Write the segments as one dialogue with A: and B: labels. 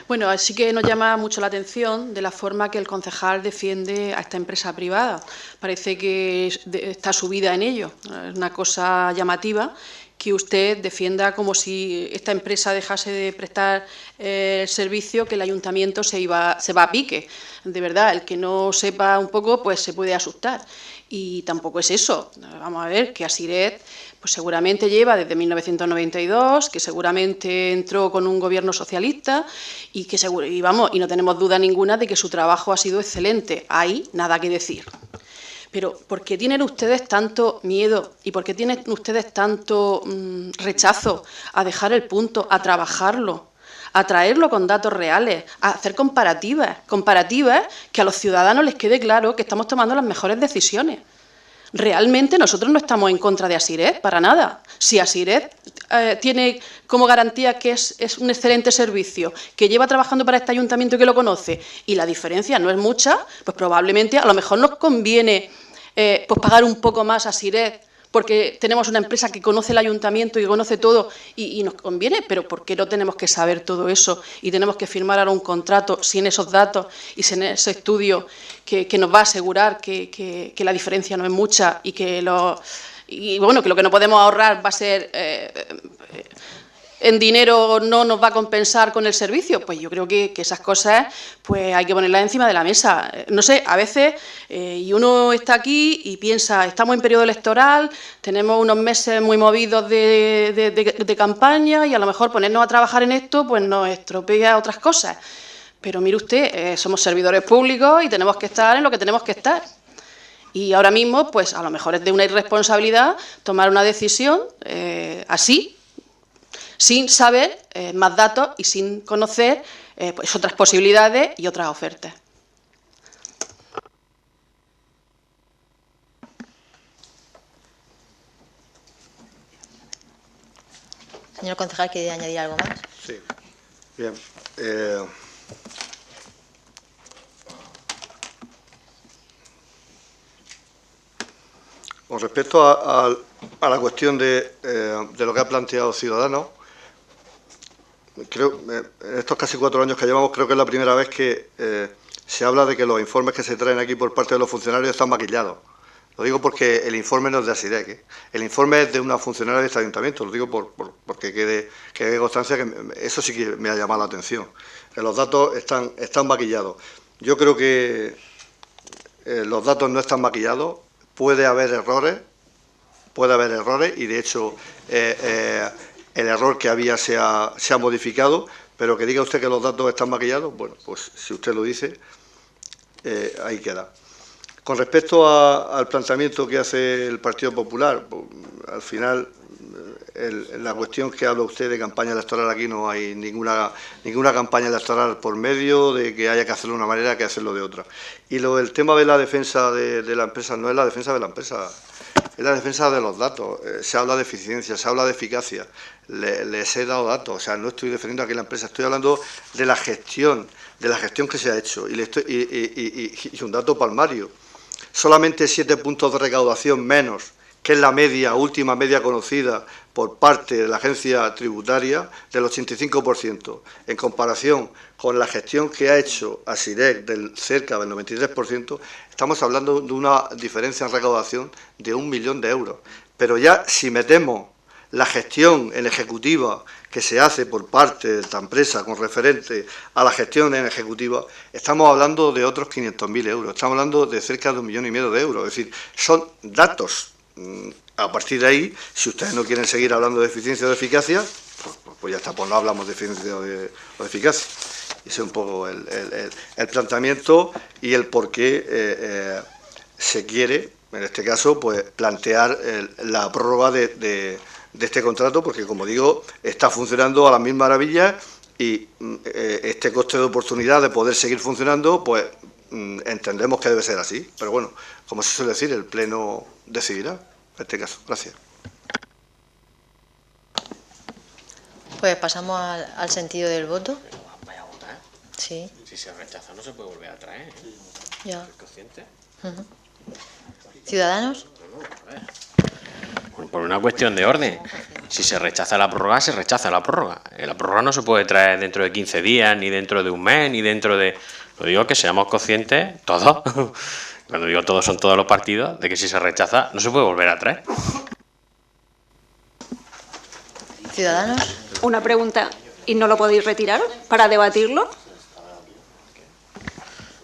A: Bueno, sí que nos llama mucho la atención de la forma que el concejal defiende a esta empresa privada. Parece que está subida en ello. Es una cosa llamativa que usted defienda como si esta empresa dejase de prestar el servicio, que el ayuntamiento se va a pique. De verdad, el que no sepa un poco, pues se puede asustar. Y tampoco es eso. Vamos a ver que Asiret pues seguramente lleva desde 1992, que seguramente entró con un gobierno socialista y que y no tenemos duda ninguna de que su trabajo ha sido excelente. Hay nada que decir. Pero ¿por qué tienen ustedes tanto miedo y por qué tienen ustedes tanto rechazo a dejar el punto, a trabajarlo, a traerlo con datos reales, a hacer comparativas que a los ciudadanos les quede claro que estamos tomando las mejores decisiones? Realmente nosotros no estamos en contra de Asiret, para nada. Si Asiret tiene como garantía que es un excelente servicio, que lleva trabajando para este ayuntamiento y que lo conoce, y la diferencia no es mucha, pues probablemente a lo mejor nos conviene pues pagar un poco más a Asiret, porque tenemos una empresa que conoce el ayuntamiento y conoce todo y nos conviene, pero ¿por qué no tenemos que saber todo eso y tenemos que firmar ahora un contrato sin esos datos y sin ese estudio que nos va a asegurar que la diferencia no es mucha y que lo que no podemos ahorrar va a ser en dinero, no nos va a compensar con el servicio? Pues yo creo que esas cosas pues hay que ponerlas encima de la mesa. No sé, a veces, y uno está aquí y piensa, estamos en periodo electoral, tenemos unos meses muy movidos de campaña y a lo mejor ponernos a trabajar en esto pues nos estropea otras cosas. Pero mire usted, somos servidores públicos y tenemos que estar en lo que tenemos que estar. Y ahora mismo, pues a lo mejor es de una irresponsabilidad tomar una decisión así, sin saber más datos y sin conocer pues otras posibilidades y otras ofertas.
B: Señor concejal, ¿quiere añadir algo más?
C: Sí. Bien. Con respecto a la cuestión de lo que ha planteado Ciudadanos, creo, en estos casi 4 años que llevamos, creo que es la primera vez que se habla de que los informes que se traen aquí por parte de los funcionarios están maquillados. Lo digo porque el informe no es de Asiret, ¿eh? El informe es de una funcionaria de este ayuntamiento. Lo digo porque quede constancia que eso sí que me ha llamado la atención. Que los datos están maquillados. Yo creo que los datos no están maquillados. Puede haber errores y de hecho el error que había se ha modificado, pero que diga usted que los datos están maquillados, bueno, pues si usted lo dice, ahí queda. Con respecto al planteamiento que hace el Partido Popular, pues, al final, la cuestión que habla usted de campaña electoral, aquí no hay ninguna campaña electoral por medio de que haya que hacerlo de una manera que hacerlo de otra. Y el tema de la defensa de la empresa no es la defensa de la empresa, es la defensa de los datos. Se habla de eficiencia, se habla de eficacia. Les he dado datos, o sea, no estoy defendiendo aquí la empresa, estoy hablando de la gestión que se ha hecho. Y un dato palmario. Solamente 7 puntos de recaudación menos, que es la última media conocida por parte de la agencia tributaria, del 85%, en comparación con la gestión que ha hecho Asiret del cerca del 93%, estamos hablando de una diferencia en recaudación de 1 millón de euros. Pero ya si metemos la gestión en ejecutiva que se hace por parte de esta empresa con referente a la gestión en ejecutiva, estamos hablando de otros 500.000 euros, estamos hablando de cerca de 1,5 millones de euros, es decir, son datos. A partir de ahí, si ustedes no quieren seguir hablando de eficiencia o de eficacia, pues ya está, pues no hablamos de eficiencia o de eficacia. Ese es un poco el planteamiento y el por qué se quiere, en este caso, pues plantear la prórroga de este contrato, porque, como digo, está funcionando a la misma maravilla y este coste de oportunidad de poder seguir funcionando, pues entendemos que debe ser así. Pero bueno, como se suele decir, el Pleno decidirá en este caso. Gracias.
B: Pues pasamos al sentido del voto.
D: Vaya a votar.
B: Sí.
D: Si se rechaza no se puede volver a traer, ¿eh?
B: Ya.
D: ¿Es consciente?
B: ¿Ciudadanos?
D: No, a ver. Por una cuestión de orden. Si se rechaza la prórroga, se rechaza la prórroga. La prórroga no se puede traer dentro de 15 días, ni dentro de un mes, ni dentro de... Lo digo que seamos conscientes, todos, cuando digo todos son todos los partidos, de que si se rechaza no se puede volver a traer.
B: Ciudadanos.
E: Una pregunta, ¿y no lo podéis retirar para debatirlo?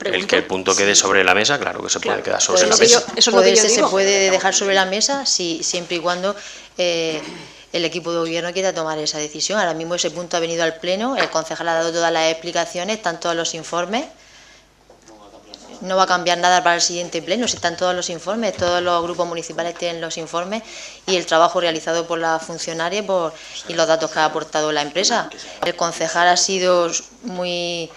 D: El que el punto quede sobre la mesa, claro que se puede quedar sobre la mesa.
B: Eso es lo que yo digo. Se puede dejar sobre la mesa siempre y cuando el equipo de gobierno quiera tomar esa decisión. Ahora mismo ese punto ha venido al Pleno, el concejal ha dado todas las explicaciones, están todos los informes. No va a cambiar nada para el siguiente Pleno, si están todos los informes, todos los grupos municipales tienen los informes y el trabajo realizado por las funcionarias y los datos que ha aportado la empresa. El concejal ha sido muy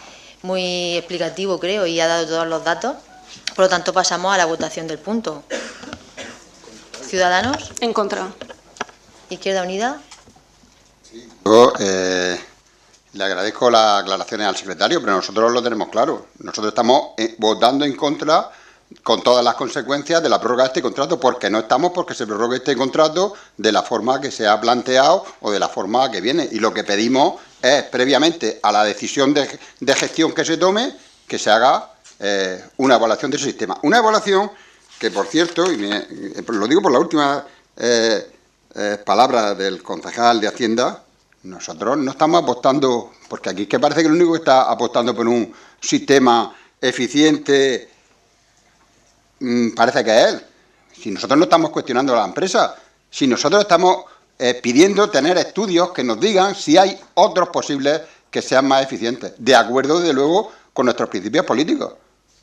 B: explicativo, creo, y ha dado todos los datos. Por lo tanto, pasamos a la votación del punto. ¿Ciudadanos?
E: En contra.
B: ¿Izquierda Unida?
F: Yo le agradezco las aclaraciones al secretario, pero nosotros lo tenemos claro. Nosotros estamos votando en contra con todas las consecuencias de la prórroga de este contrato, porque no estamos porque se prorrogue este contrato de la forma que se ha planteado o de la forma que viene. Y lo que pedimos es, previamente a la decisión de gestión que se tome, que se haga una evaluación de ese sistema. Una evaluación que, por cierto, y lo digo por la última palabra del concejal de Hacienda, nosotros no estamos apostando, porque aquí es que parece que lo único que está apostando por un sistema eficiente parece que es él. Si nosotros no estamos cuestionando a la empresa, si nosotros estamos pidiendo tener estudios que nos digan si hay otros posibles que sean más eficientes, de acuerdo, desde luego, con nuestros principios políticos.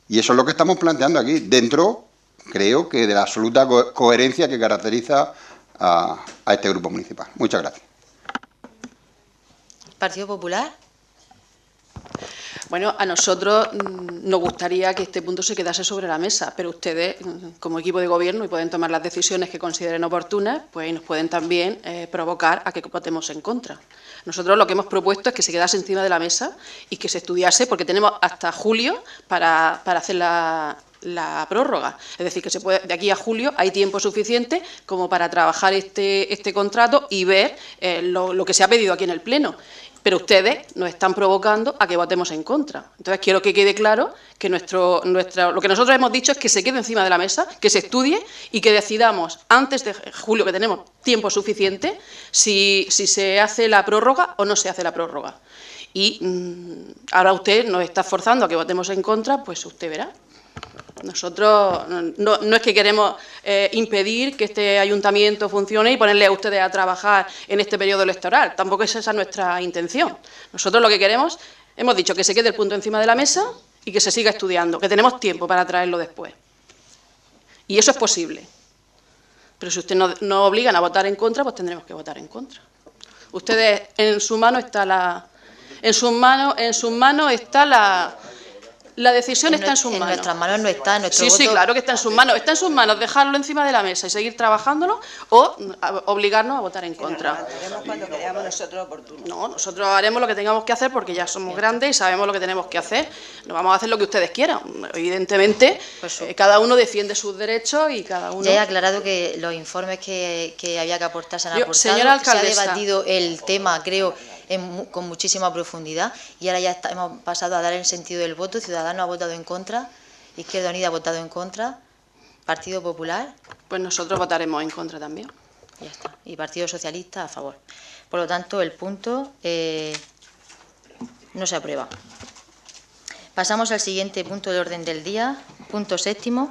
F: Y eso es lo que estamos planteando aquí, dentro, creo que de la absoluta coherencia que caracteriza a este grupo municipal. Muchas gracias.
B: ¿Partido Popular?
A: Bueno, a nosotros nos gustaría que este punto se quedase sobre la mesa, pero ustedes, como equipo de gobierno, y pueden tomar las decisiones que consideren oportunas, pues nos pueden también provocar a que votemos en contra. Nosotros lo que hemos propuesto es que se quedase encima de la mesa y que se estudiase, porque tenemos hasta julio para hacer la prórroga. Es decir, que se puede, de aquí a julio hay tiempo suficiente como para trabajar este contrato y ver lo que se ha pedido aquí en el Pleno. Pero ustedes nos están provocando a que votemos en contra. Entonces, quiero que quede claro que lo que nosotros hemos dicho es que se quede encima de la mesa, que se estudie y que decidamos antes de julio, que tenemos tiempo suficiente, si se hace la prórroga o no se hace la prórroga. Y ahora usted nos está forzando a que votemos en contra, pues usted verá. Nosotros no es que queremos impedir que este ayuntamiento funcione y ponerle a ustedes a trabajar en este periodo electoral. Tampoco es esa nuestra intención. Nosotros lo que queremos, hemos dicho que se quede el punto encima de la mesa y que se siga estudiando, que tenemos tiempo para traerlo después. Y eso es posible. Pero si ustedes nos obligan a votar en contra, pues tendremos que votar en contra. Ustedes, en su mano está la decisión está en sus manos.
B: En nuestras manos no está.
A: Sí, claro que está en sus manos. Está en sus manos dejarlo encima de la mesa y seguir trabajándolo o obligarnos a votar en contra.
G: Lo haremos cuando creamos nosotros oportuno.
A: No, nosotros haremos lo que tengamos que hacer porque ya somos grandes y sabemos lo que tenemos que hacer. No vamos a hacer lo que ustedes quieran. Evidentemente, cada uno defiende sus derechos y cada uno...
B: Ya he aclarado que los informes que había que aportar se han aportado.
A: Señora alcaldesa,
B: se ha debatido el tema, creo, con muchísima profundidad y ahora ya hemos pasado a dar el sentido del voto. Ciudadanos ha votado en contra, Izquierda Unida ha votado en contra, Partido Popular...
A: Pues nosotros votaremos en contra también.
B: Ya está. Y Partido Socialista a favor. Por lo tanto, el punto no se aprueba. Pasamos al siguiente punto del orden del día, punto 7º.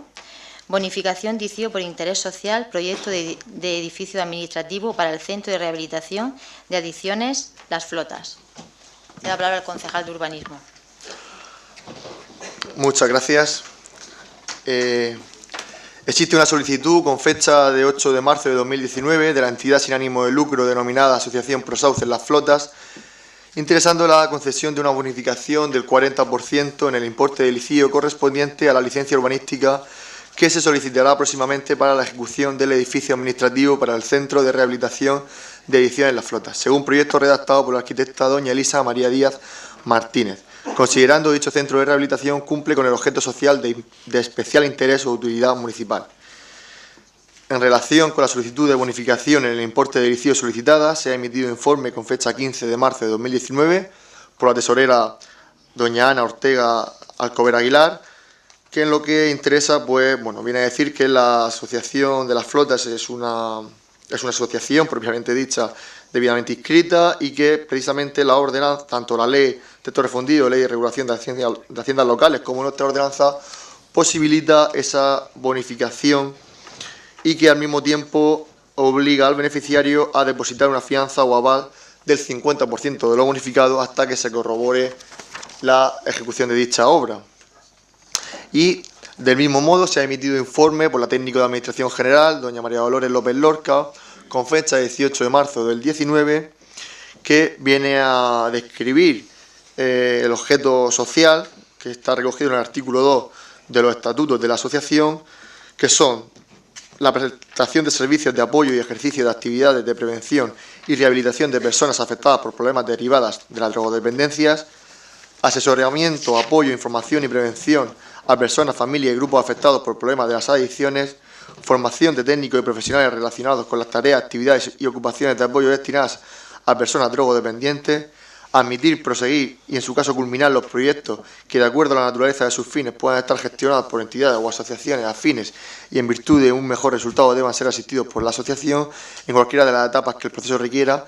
B: Bonificación de ICIO por interés social, proyecto de edificio administrativo para el Centro de Rehabilitación de Adicciones Las Flotas. Le da la palabra al concejal de Urbanismo.
H: Muchas gracias. Existe una solicitud con fecha de 8 de marzo de 2019 de la entidad sin ánimo de lucro denominada Asociación Prosauces Las Flotas, interesando la concesión de una bonificación del 40% en el importe del ICIO correspondiente a la licencia urbanística que se solicitará próximamente para la ejecución del edificio administrativo para el Centro de Rehabilitación de Adicciones Las Flotas, según proyecto redactado por la arquitecta doña Elisa María Díaz Martínez, considerando dicho centro de rehabilitación cumple con el objeto social de especial interés o utilidad municipal. En relación con la solicitud de bonificación en el importe del ICIO solicitada, se ha emitido informe con fecha 15 de marzo de 2019 por la tesorera doña Ana Ortega Alcover Aguilar, que en lo que interesa, pues, bueno, viene a decir que la Asociación de las Flotas es una asociación propiamente dicha, debidamente inscrita, y que precisamente la ordenanza, tanto la ley texto refundido, ley de regulación de haciendas locales, como nuestra ordenanza, posibilita esa bonificación y que al mismo tiempo obliga al beneficiario a depositar una fianza o aval del 50% de lo bonificado hasta que se corrobore la ejecución de dicha obra. Y del mismo modo se ha emitido informe por la técnico de Administración General, doña María Dolores López Lorca, con fecha 18 de marzo del 19, que viene a describir el objeto social, que está recogido en el artículo 2 de los estatutos de la asociación, que son la prestación de servicios de apoyo y ejercicio de actividades de prevención y rehabilitación de personas afectadas por problemas derivadas de las drogodependencias, asesoramiento, apoyo, información y prevención a personas, familias y grupos afectados por problemas de las adicciones, formación de técnicos y profesionales relacionados con las tareas, actividades y ocupaciones de apoyo destinadas a personas drogodependientes, admitir, proseguir y en su caso culminar los proyectos que de acuerdo a la naturaleza de sus fines puedan estar gestionados por entidades o asociaciones afines y en virtud de un mejor resultado deban ser asistidos por la asociación en cualquiera de las etapas que el proceso requiera,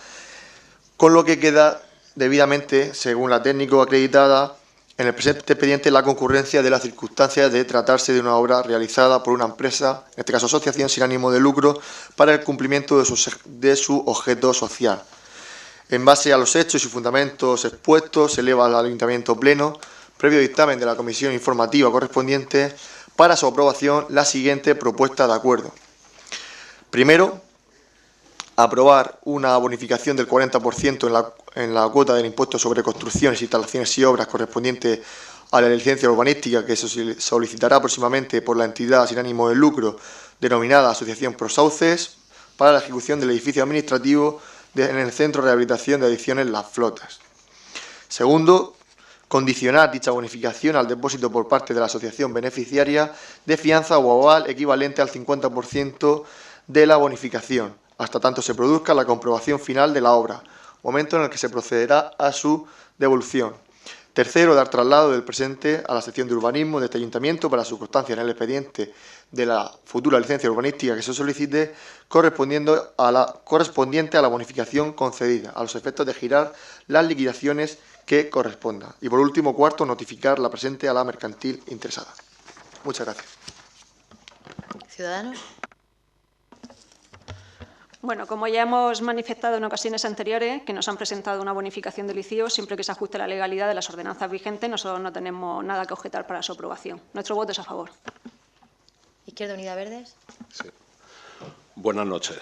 H: con lo que queda debidamente, según la técnico acreditada, en el presente expediente la concurrencia de las circunstancias de tratarse de una obra realizada por una empresa, en este caso asociación sin ánimo de lucro, para el cumplimiento de su objeto social. En base a los hechos y fundamentos expuestos, se eleva al Ayuntamiento Pleno, previo dictamen de la Comisión Informativa correspondiente, para su aprobación la siguiente propuesta de acuerdo. Primero, aprobar una bonificación del 40% en la cuota del impuesto sobre construcciones, instalaciones y obras correspondiente a la licencia urbanística que se solicitará próximamente por la entidad sin ánimo de lucro denominada Asociación Prosauces para la ejecución del edificio administrativo en el Centro de Rehabilitación de Adicciones Las Flotas. Segundo, condicionar dicha bonificación al depósito por parte de la asociación beneficiaria de fianza o aval equivalente al 50% de la bonificación, hasta tanto se produzca la comprobación final de la obra, momento en el que se procederá a su devolución. Tercero, dar traslado del presente a la sección de urbanismo de este ayuntamiento para su constancia en el expediente de la futura licencia urbanística que se solicite, correspondiente a la bonificación concedida, a los efectos de girar las liquidaciones que correspondan. Y por último, cuarto, notificar la presente a la mercantil interesada. Muchas gracias.
B: ¿Ciudadanos?
E: Bueno, como ya hemos manifestado en ocasiones anteriores, que nos han presentado una bonificación del ICIO, siempre que se ajuste a la legalidad de las ordenanzas vigentes, nosotros no tenemos nada que objetar para su aprobación. Nuestro voto es a favor.
B: Izquierda Unida Verdes.
I: Sí. Buenas noches.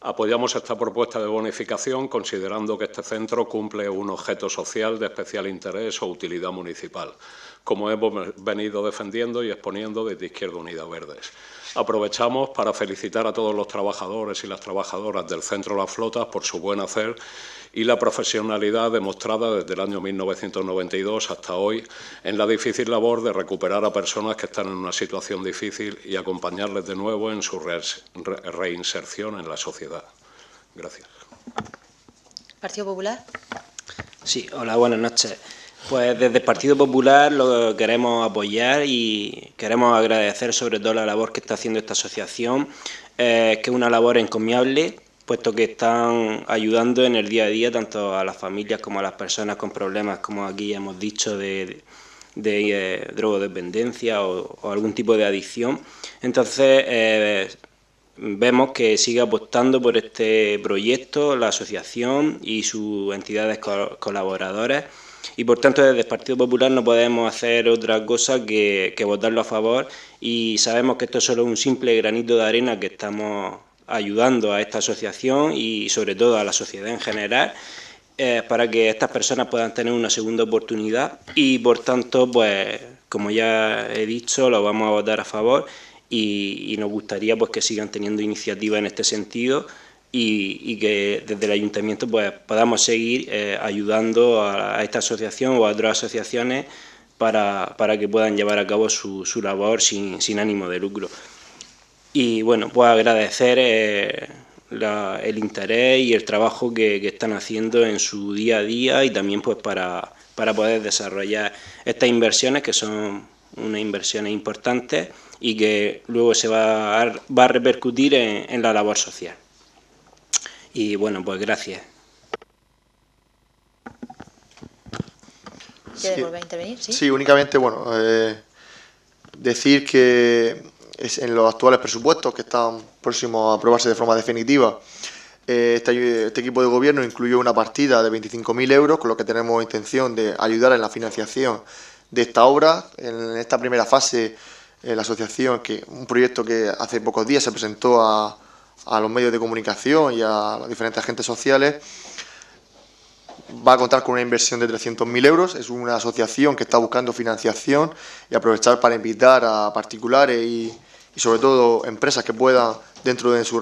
I: Apoyamos esta propuesta de bonificación considerando que este centro cumple un objeto social de especial interés o utilidad municipal, como hemos venido defendiendo y exponiendo desde Izquierda Unida Verdes. Aprovechamos para felicitar a todos los trabajadores y las trabajadoras del Centro Las Flotas por su buen hacer y la profesionalidad demostrada desde el año 1992 hasta hoy en la difícil labor de recuperar a personas que están en una situación difícil y acompañarles de nuevo en su reinserción en la sociedad. Gracias.
B: ¿Partido Popular?
J: Sí, hola, buenas noches. Pues desde el Partido Popular lo queremos apoyar y queremos agradecer sobre todo la labor que está haciendo esta asociación, que es una labor encomiable, puesto que están ayudando en el día a día tanto a las familias como a las personas con problemas, como aquí hemos dicho, de drogodependencia o algún tipo de adicción. Entonces, vemos que sigue apostando por este proyecto la asociación y sus entidades colaboradoras. Y por tanto desde el Partido Popular no podemos hacer otra cosa que votarlo a favor y sabemos que esto es solo un simple granito de arena que estamos ayudando a esta asociación y sobre todo a la sociedad en general para que estas personas puedan tener una segunda oportunidad y por tanto, pues como ya he dicho, lo vamos a votar a favor y nos gustaría pues que sigan teniendo iniciativas en este sentido y que desde el Ayuntamiento pues podamos seguir ayudando a esta asociación o a otras asociaciones para que puedan llevar a cabo su labor sin ánimo de lucro. Y bueno, pues agradecer el interés y el trabajo que están haciendo en su día a día y también pues para poder desarrollar estas inversiones, que son unas inversiones importantes y que luego se va a repercutir en la labor social. Y bueno, pues gracias.
B: ¿Quiere volver a intervenir?
H: Sí, únicamente, bueno, decir que en los actuales presupuestos que están próximos a aprobarse de forma definitiva, este equipo de gobierno incluyó una partida de 25.000 euros, con lo que tenemos intención de ayudar en la financiación de esta obra. En esta primera fase, la asociación, un proyecto que hace pocos días se presentó a los medios de comunicación y a los diferentes agentes sociales, va a contar con una inversión de 300.000 euros. Es una asociación que está buscando financiación y aprovechar para invitar a particulares y sobre todo empresas que puedan, dentro de su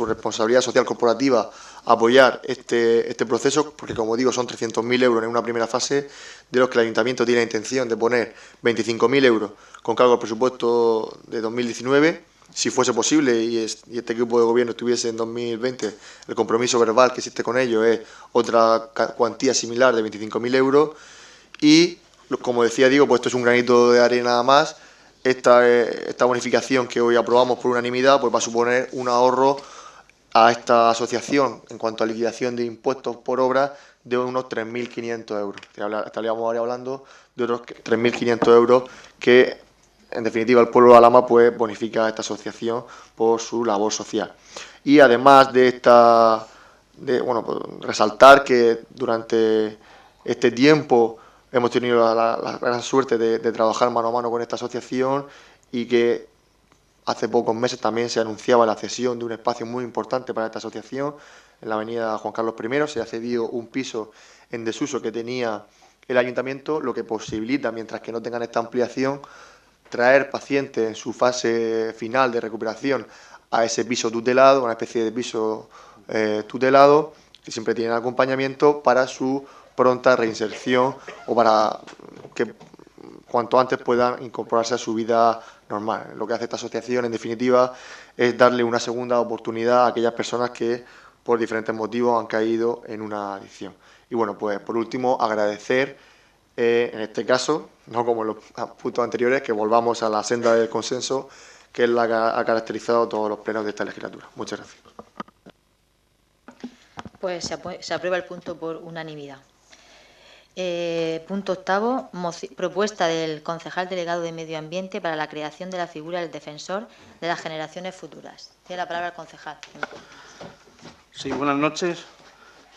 H: responsabilidad social corporativa, apoyar este proceso, porque como digo son 300.000 euros en una primera fase, de los que el Ayuntamiento tiene la intención de poner 25.000 euros con cargo al presupuesto de 2019. Si fuese posible y este equipo de gobierno estuviese en 2020, el compromiso verbal que existe con ellos es otra cuantía similar de 25.000 euros. Y, como decía Diego, pues esto es un granito de arena más. Esta bonificación que hoy aprobamos por unanimidad pues va a suponer un ahorro a esta asociación en cuanto a liquidación de impuestos por obra de unos 3.500 euros. Estaríamos ahora hablando de otros 3.500 euros que, en definitiva, el pueblo de Alhama pues bonifica a esta asociación por su labor social. Y además de resaltar que durante este tiempo hemos tenido la gran suerte de trabajar mano a mano con esta asociación, y que hace pocos meses también se anunciaba la cesión de un espacio muy importante para esta asociación en la avenida Juan Carlos I. Se ha cedido un piso en desuso que tenía el ayuntamiento, lo que posibilita, mientras que no tengan esta ampliación, traer pacientes en su fase final de recuperación a ese piso tutelado, una especie de piso tutelado, que siempre tienen acompañamiento para su pronta reinserción o para que cuanto antes puedan incorporarse a su vida normal. Lo que hace esta asociación, en definitiva, es darle una segunda oportunidad a aquellas personas que por diferentes motivos han caído en una adicción. Y bueno, pues por último, agradecer en este caso, no como en los puntos anteriores, que volvamos a la senda del consenso, que es la que ha caracterizado todos los plenos de esta legislatura. Muchas gracias.
B: Pues se aprueba el punto por unanimidad. Punto octavo, propuesta del concejal delegado de Medio Ambiente para la creación de la figura del defensor de las generaciones futuras. Tiene la palabra el concejal.
K: Sí, buenas noches.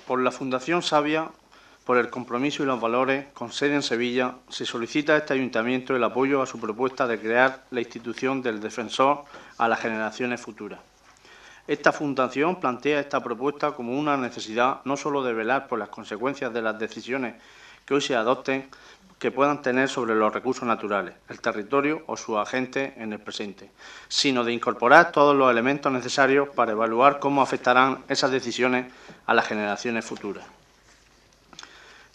K: Por la Fundación Savia, por el compromiso y los valores, con sede en Sevilla, se solicita a este ayuntamiento el apoyo a su propuesta de crear la institución del defensor a las generaciones futuras. Esta fundación plantea esta propuesta como una necesidad no solo de velar por las consecuencias de las decisiones que hoy se adopten, que puedan tener sobre los recursos naturales, el territorio o sus agentes en el presente, sino de incorporar todos los elementos necesarios para evaluar cómo afectarán esas decisiones a las generaciones futuras.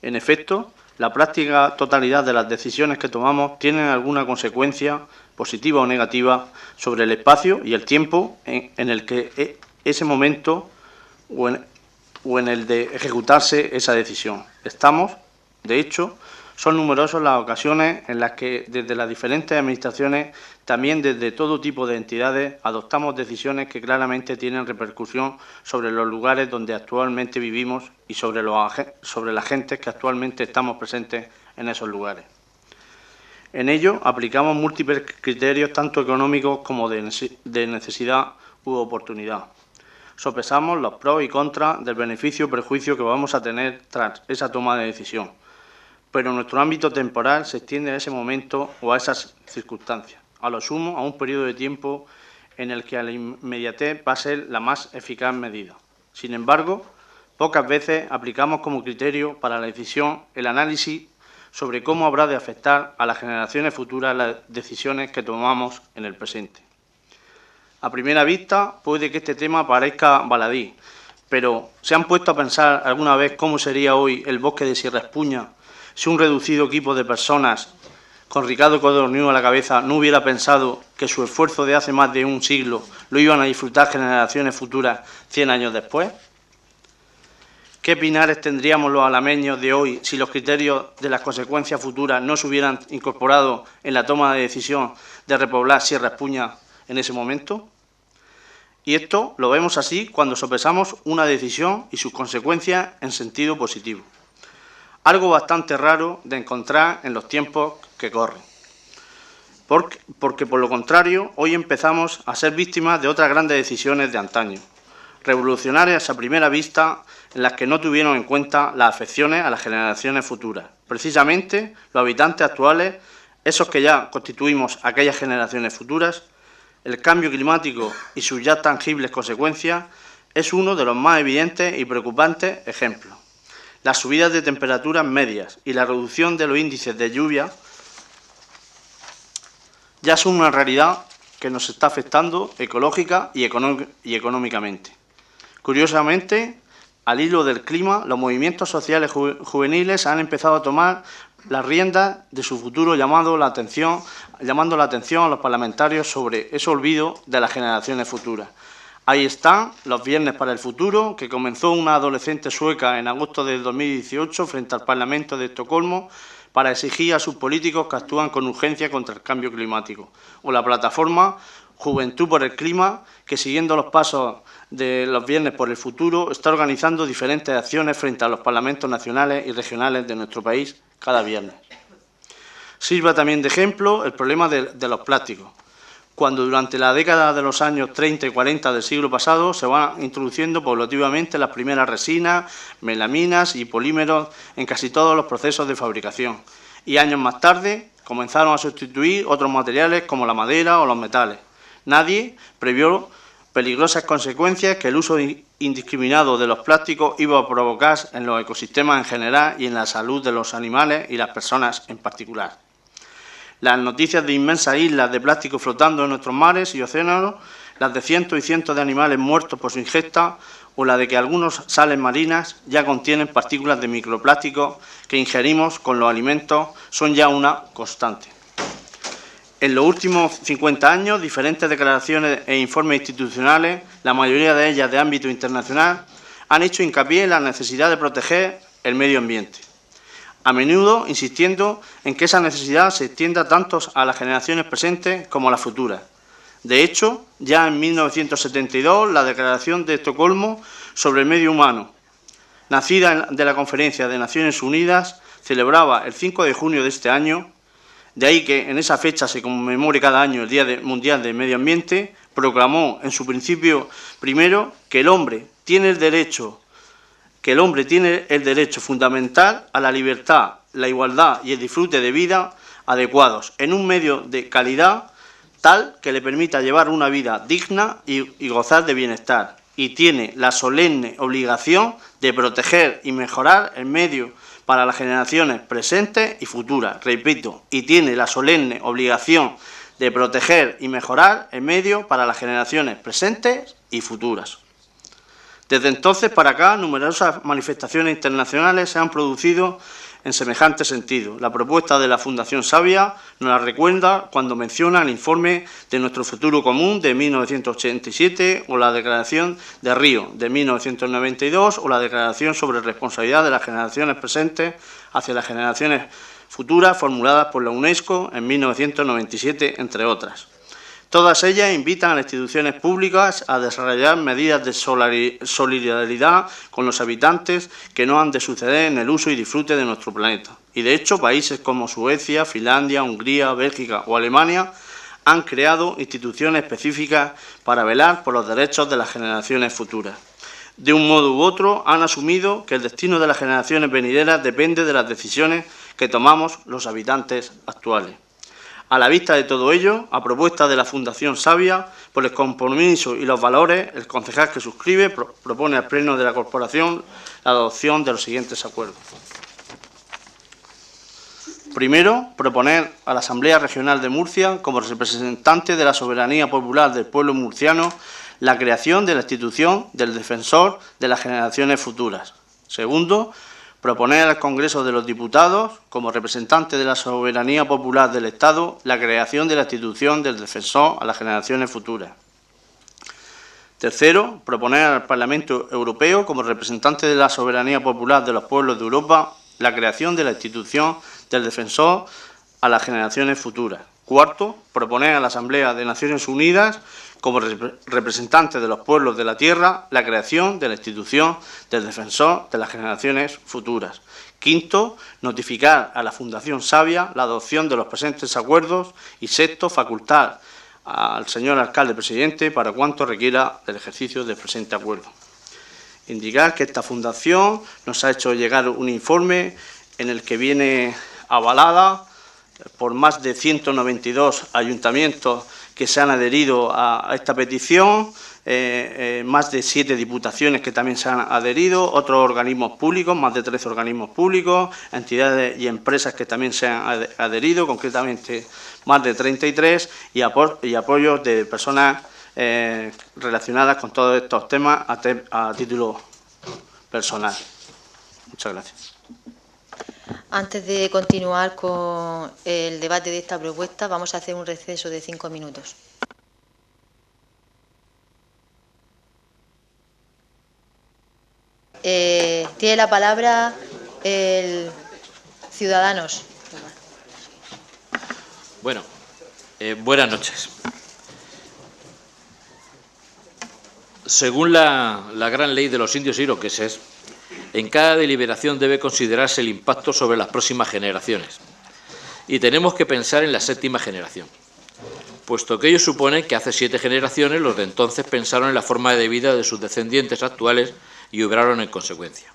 K: En efecto, la práctica totalidad de las decisiones que tomamos tienen alguna consecuencia, positiva o negativa, sobre el espacio y el tiempo en el que ese momento o en el de ejecutarse esa decisión. De hecho, son numerosas las ocasiones en las que desde las diferentes administraciones, también desde todo tipo de entidades, adoptamos decisiones que claramente tienen repercusión sobre los lugares donde actualmente vivimos y sobre las gentes que actualmente estamos presentes en esos lugares. En ello aplicamos múltiples criterios, tanto económicos como de necesidad u oportunidad. Sopesamos los pros y contras del beneficio o perjuicio que vamos a tener tras esa toma de decisión, pero nuestro ámbito temporal se extiende a ese momento o a esas circunstancias, a lo sumo a un periodo de tiempo en el que a la inmediatez va a ser la más eficaz medida. Sin embargo, pocas veces aplicamos como criterio para la decisión el análisis sobre cómo habrá de afectar a las generaciones futuras las decisiones que tomamos en el presente. A primera vista puede que este tema parezca baladí, pero ¿se han puesto a pensar alguna vez cómo sería hoy el bosque de Sierra Espuña si un reducido equipo de personas con Ricardo Codorniu a la cabeza no hubiera pensado que su esfuerzo de hace más de un siglo lo iban a disfrutar generaciones futuras 100 años después? ¿Qué pinares tendríamos los alameños de hoy si los criterios de las consecuencias futuras no se hubieran incorporado en la toma de decisión de repoblar Sierra Espuña en ese momento? Y esto lo vemos así cuando sopesamos una decisión y sus consecuencias en sentido positivo. Algo bastante raro de encontrar en los tiempos que corren. Porque por lo contrario, hoy empezamos a ser víctimas de otras grandes decisiones de antaño, revolucionarias a primera vista, en las que no tuvieron en cuenta las afecciones a las generaciones futuras. Precisamente, los habitantes actuales, esos que ya constituimos aquellas generaciones futuras, el cambio climático y sus ya tangibles consecuencias es uno de los más evidentes y preocupantes ejemplos. Las subidas de temperaturas medias y la reducción de los índices de lluvia ya son una realidad que nos está afectando ecológica y económicamente. Curiosamente, al hilo del clima, los movimientos sociales juveniles han empezado a tomar las riendas de su futuro, llamando la atención a los parlamentarios sobre ese olvido de las generaciones futuras. Ahí están los Viernes para el Futuro, que comenzó una adolescente sueca en agosto de 2018 frente al Parlamento de Estocolmo para exigir a sus políticos que actúan con urgencia contra el cambio climático. O la plataforma Juventud por el Clima, que siguiendo los pasos de los Viernes por el Futuro, está organizando diferentes acciones frente a los parlamentos nacionales y regionales de nuestro país cada viernes. Sirva también de ejemplo el problema de los plásticos, cuando durante la década de los años 30 y 40 del siglo pasado se van introduciendo paulativamente las primeras resinas, melaminas y polímeros en casi todos los procesos de fabricación. Y años más tarde comenzaron a sustituir otros materiales como la madera o los metales. Nadie previó peligrosas consecuencias que el uso indiscriminado de los plásticos iba a provocar en los ecosistemas en general y en la salud de los animales y las personas en particular. Las noticias de inmensas islas de plástico flotando en nuestros mares y océanos, las de cientos y cientos de animales muertos por su ingesta o la de que algunas sales marinas ya contienen partículas de microplásticos que ingerimos con los alimentos son ya una constante. En los últimos 50 años, diferentes declaraciones e informes institucionales, la mayoría de ellas de ámbito internacional, han hecho hincapié en la necesidad de proteger el medio ambiente, a menudo insistiendo en que esa necesidad se extienda tanto a las generaciones presentes como a las futuras. De hecho, ya en 1972, la Declaración de Estocolmo sobre el Medio Humano, nacida de la Conferencia de Naciones Unidas, celebraba el 5 de junio de este año. De ahí que en esa fecha se conmemore cada año el Día Mundial del Medio Ambiente, proclamó en su principio primero que el hombre tiene el derecho fundamental a la libertad, la igualdad y el disfrute de vida adecuados en un medio de calidad tal que le permita llevar una vida digna y gozar de bienestar, y tiene la solemne obligación de proteger y mejorar el medio para las generaciones presentes y futuras. Repito, y tiene la solemne obligación de proteger y mejorar el medio para las generaciones presentes y futuras. Desde entonces para acá, numerosas manifestaciones internacionales se han producido en semejante sentido. La propuesta de la Fundación Savia nos la recuerda cuando menciona el informe de Nuestro Futuro Común de 1987 o la Declaración de Río de 1992 o la Declaración sobre Responsabilidad de las Generaciones Presentes hacia las Generaciones Futuras formuladas por la UNESCO en 1997, entre otras. Todas ellas invitan a las instituciones públicas a desarrollar medidas de solidaridad con los habitantes que no han de suceder en el uso y disfrute de nuestro planeta. Y de hecho, países como Suecia, Finlandia, Hungría, Bélgica o Alemania han creado instituciones específicas para velar por los derechos de las generaciones futuras. De un modo u otro, han asumido que el destino de las generaciones venideras depende de las decisiones que tomamos los habitantes actuales. A la vista de todo ello, a propuesta de la Fundación Savia, por el compromiso y los valores, el concejal que suscribe propone al Pleno de la Corporación la adopción de los siguientes acuerdos. Primero, proponer a la Asamblea Regional de Murcia, como representante de la soberanía popular del pueblo murciano, la creación de la institución del Defensor de las Generaciones Futuras. Segundo, proponer al Congreso de los Diputados, como representante de la soberanía popular del Estado, la creación de la institución del defensor a las generaciones futuras. Tercero, proponer al Parlamento Europeo, como representante de la soberanía popular de los pueblos de Europa, la creación de la institución del defensor a las generaciones futuras. Cuarto, proponer a la Asamblea de Naciones Unidas, como representante de los pueblos de la tierra, la creación de la institución del defensor de las generaciones futuras. Quinto, notificar a la Fundación Savia la adopción de los presentes acuerdos. Y sexto, facultar al señor alcalde presidente para cuanto requiera del ejercicio del presente acuerdo. Indicar que esta fundación nos ha hecho llegar un informe en el que viene avalada por más de 192 ayuntamientos que se han adherido a esta petición, más de 7 diputaciones que también se han adherido, otros organismos públicos, más de 13 organismos públicos, entidades y empresas que también se han adherido, concretamente más de 33, y apoyos de personas relacionadas con todos estos temas a título personal. Muchas gracias.
B: Antes de continuar con el debate de esta propuesta, vamos a hacer un receso de 5 minutos. Tiene la palabra el Ciudadanos.
L: Bueno, buenas noches. Según la gran ley de los indios iroqueses, en cada deliberación debe considerarse el impacto sobre las próximas generaciones. Y tenemos que pensar en la 7ª generación, puesto que ello supone que hace 7 generaciones los de entonces pensaron en la forma de vida de sus descendientes actuales y obraron en consecuencia.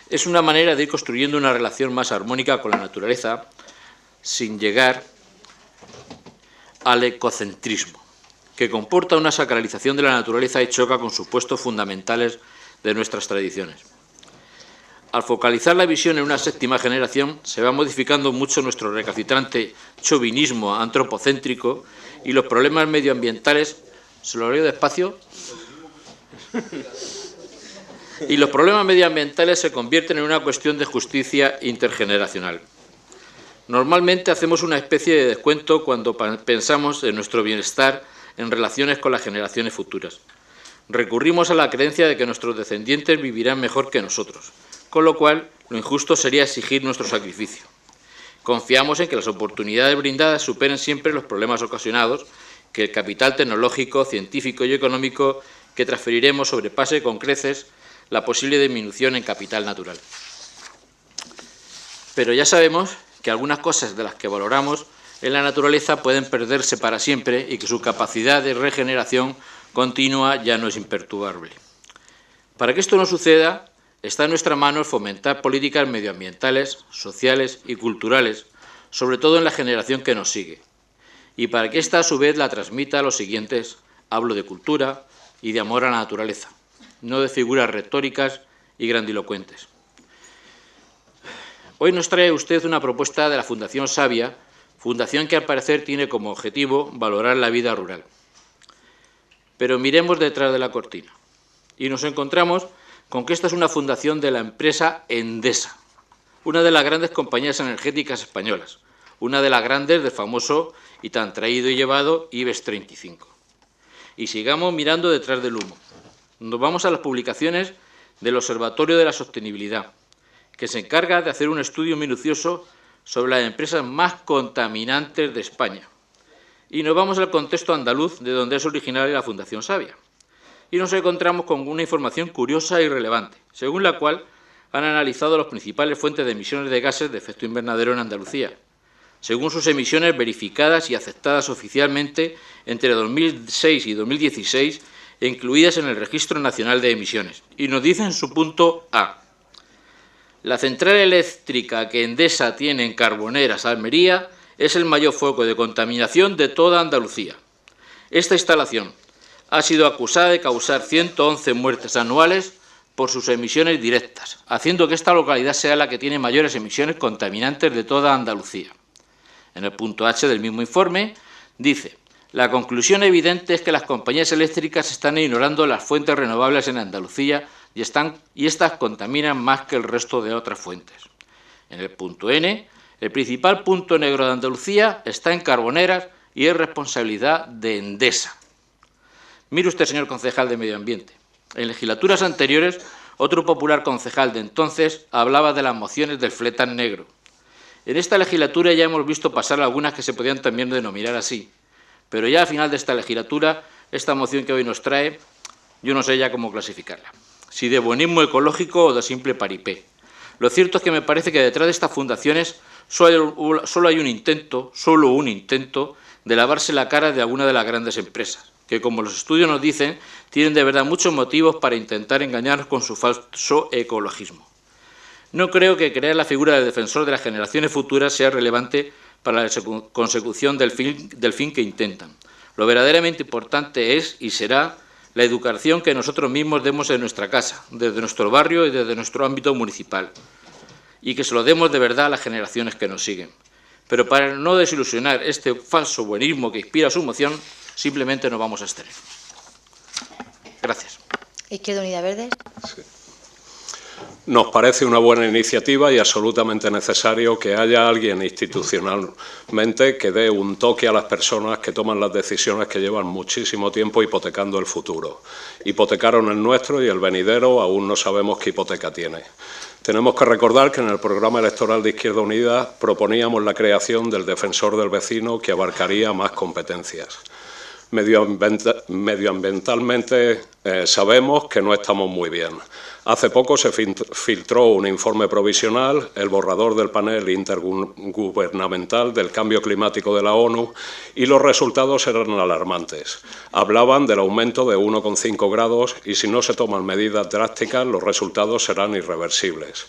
L: Es una manera de ir construyendo una relación más armónica con la naturaleza sin llegar al ecocentrismo, que comporta una sacralización de la naturaleza y choca con supuestos fundamentales de nuestras tradiciones. Al focalizar la visión en una 7ª generación, se va modificando mucho nuestro recalcitrante chauvinismo antropocéntrico y los problemas medioambientales... ¿Se lo leo despacio? Y los problemas medioambientales se convierten en una cuestión de justicia intergeneracional. Normalmente hacemos una especie de descuento cuando pensamos en nuestro bienestar en relaciones con las generaciones futuras. Recurrimos a la creencia de que nuestros descendientes vivirán mejor que nosotros, con lo cual lo injusto sería exigir nuestro sacrificio. Confiamos en que las oportunidades brindadas superen siempre los problemas ocasionados, que el capital tecnológico, científico y económico que transferiremos sobrepase con creces la posible disminución en capital natural. Pero ya sabemos que algunas cosas de las que valoramos en la naturaleza pueden perderse para siempre y que su capacidad de regeneración continua ya no es imperturbable. Para que esto no suceda, está en nuestra mano fomentar políticas medioambientales, sociales y culturales, sobre todo en la generación que nos sigue. Y para que ésta a su vez la transmita a los siguientes, hablo de cultura y de amor a la naturaleza, no de figuras retóricas y grandilocuentes. Hoy nos trae usted una propuesta de la Fundación Savia, fundación que al parecer tiene como objetivo valorar la vida rural. Pero miremos detrás de la cortina y nos encontramos con que esta es una fundación de la empresa Endesa, una de las grandes compañías energéticas españolas, una de las grandes del famoso y tan traído y llevado IBEX 35. Y sigamos mirando detrás del humo. Nos vamos a las publicaciones del Observatorio de la Sostenibilidad, que se encarga de hacer un estudio minucioso sobre las empresas más contaminantes de España. Y nos vamos al contexto andaluz, de donde es originaria la Fundación Savia. Y nos encontramos con una información curiosa y relevante, según la cual han analizado las principales fuentes de emisiones de gases de efecto invernadero en Andalucía, según sus emisiones verificadas y aceptadas oficialmente entre 2006 y 2016 e incluidas en el Registro Nacional de Emisiones. Y nos dice en su punto A: la central eléctrica que Endesa tiene en Carboneras, Almería, es el mayor foco de contaminación de toda Andalucía. Esta instalación ha sido acusada de causar 111 muertes anuales por sus emisiones directas, haciendo que esta localidad sea la que tiene mayores emisiones contaminantes de toda Andalucía. En el punto H del mismo informe dice: la conclusión evidente es que las compañías eléctricas están ignorando las fuentes renovables en Andalucía, y estas contaminan más que el resto de otras fuentes. En el punto N, el principal punto negro de Andalucía está en Carboneras y es responsabilidad de Endesa. Mire usted, señor concejal de Medio Ambiente, en legislaturas anteriores, otro popular concejal de entonces hablaba de las mociones del fletán negro. En esta legislatura ya hemos visto pasar algunas que se podían también denominar así, pero ya a final de esta legislatura, esta moción que hoy nos trae, yo no sé ya cómo clasificarla, si de buenismo ecológico o de simple paripé. Lo cierto es que me parece que detrás de estas fundaciones solo hay un intento de lavarse la cara de alguna de las grandes empresas, que, como los estudios nos dicen, tienen de verdad muchos motivos para intentar engañarnos con su falso ecologismo. No creo que crear la figura del defensor de las generaciones futuras sea relevante para la consecución del fin que intentan. Lo verdaderamente importante es y será la educación que nosotros mismos demos en nuestra casa, desde nuestro barrio y desde nuestro ámbito municipal, y que se lo demos de verdad a las generaciones que nos siguen. Pero para no desilusionar este falso buenismo que inspira su moción, simplemente nos vamos a abstener. Gracias.
B: Izquierda Unida Verdes.
I: Sí. Nos parece una buena iniciativa y absolutamente necesario que haya alguien institucionalmente que dé un toque a las personas que toman las decisiones que llevan muchísimo tiempo hipotecando el futuro. Hipotecaron el nuestro y el venidero aún no sabemos qué hipoteca tiene. Tenemos que recordar que en el programa electoral de Izquierda Unida proponíamos la creación del defensor del vecino que abarcaría más competencias. Medioambientalmente sabemos que no estamos muy bien. Hace poco se filtró un informe provisional, el borrador del panel intergubernamental del cambio climático de la ONU, y los resultados eran alarmantes. Hablaban del aumento de 1,5 grados y si no se toman medidas drásticas los resultados serán irreversibles.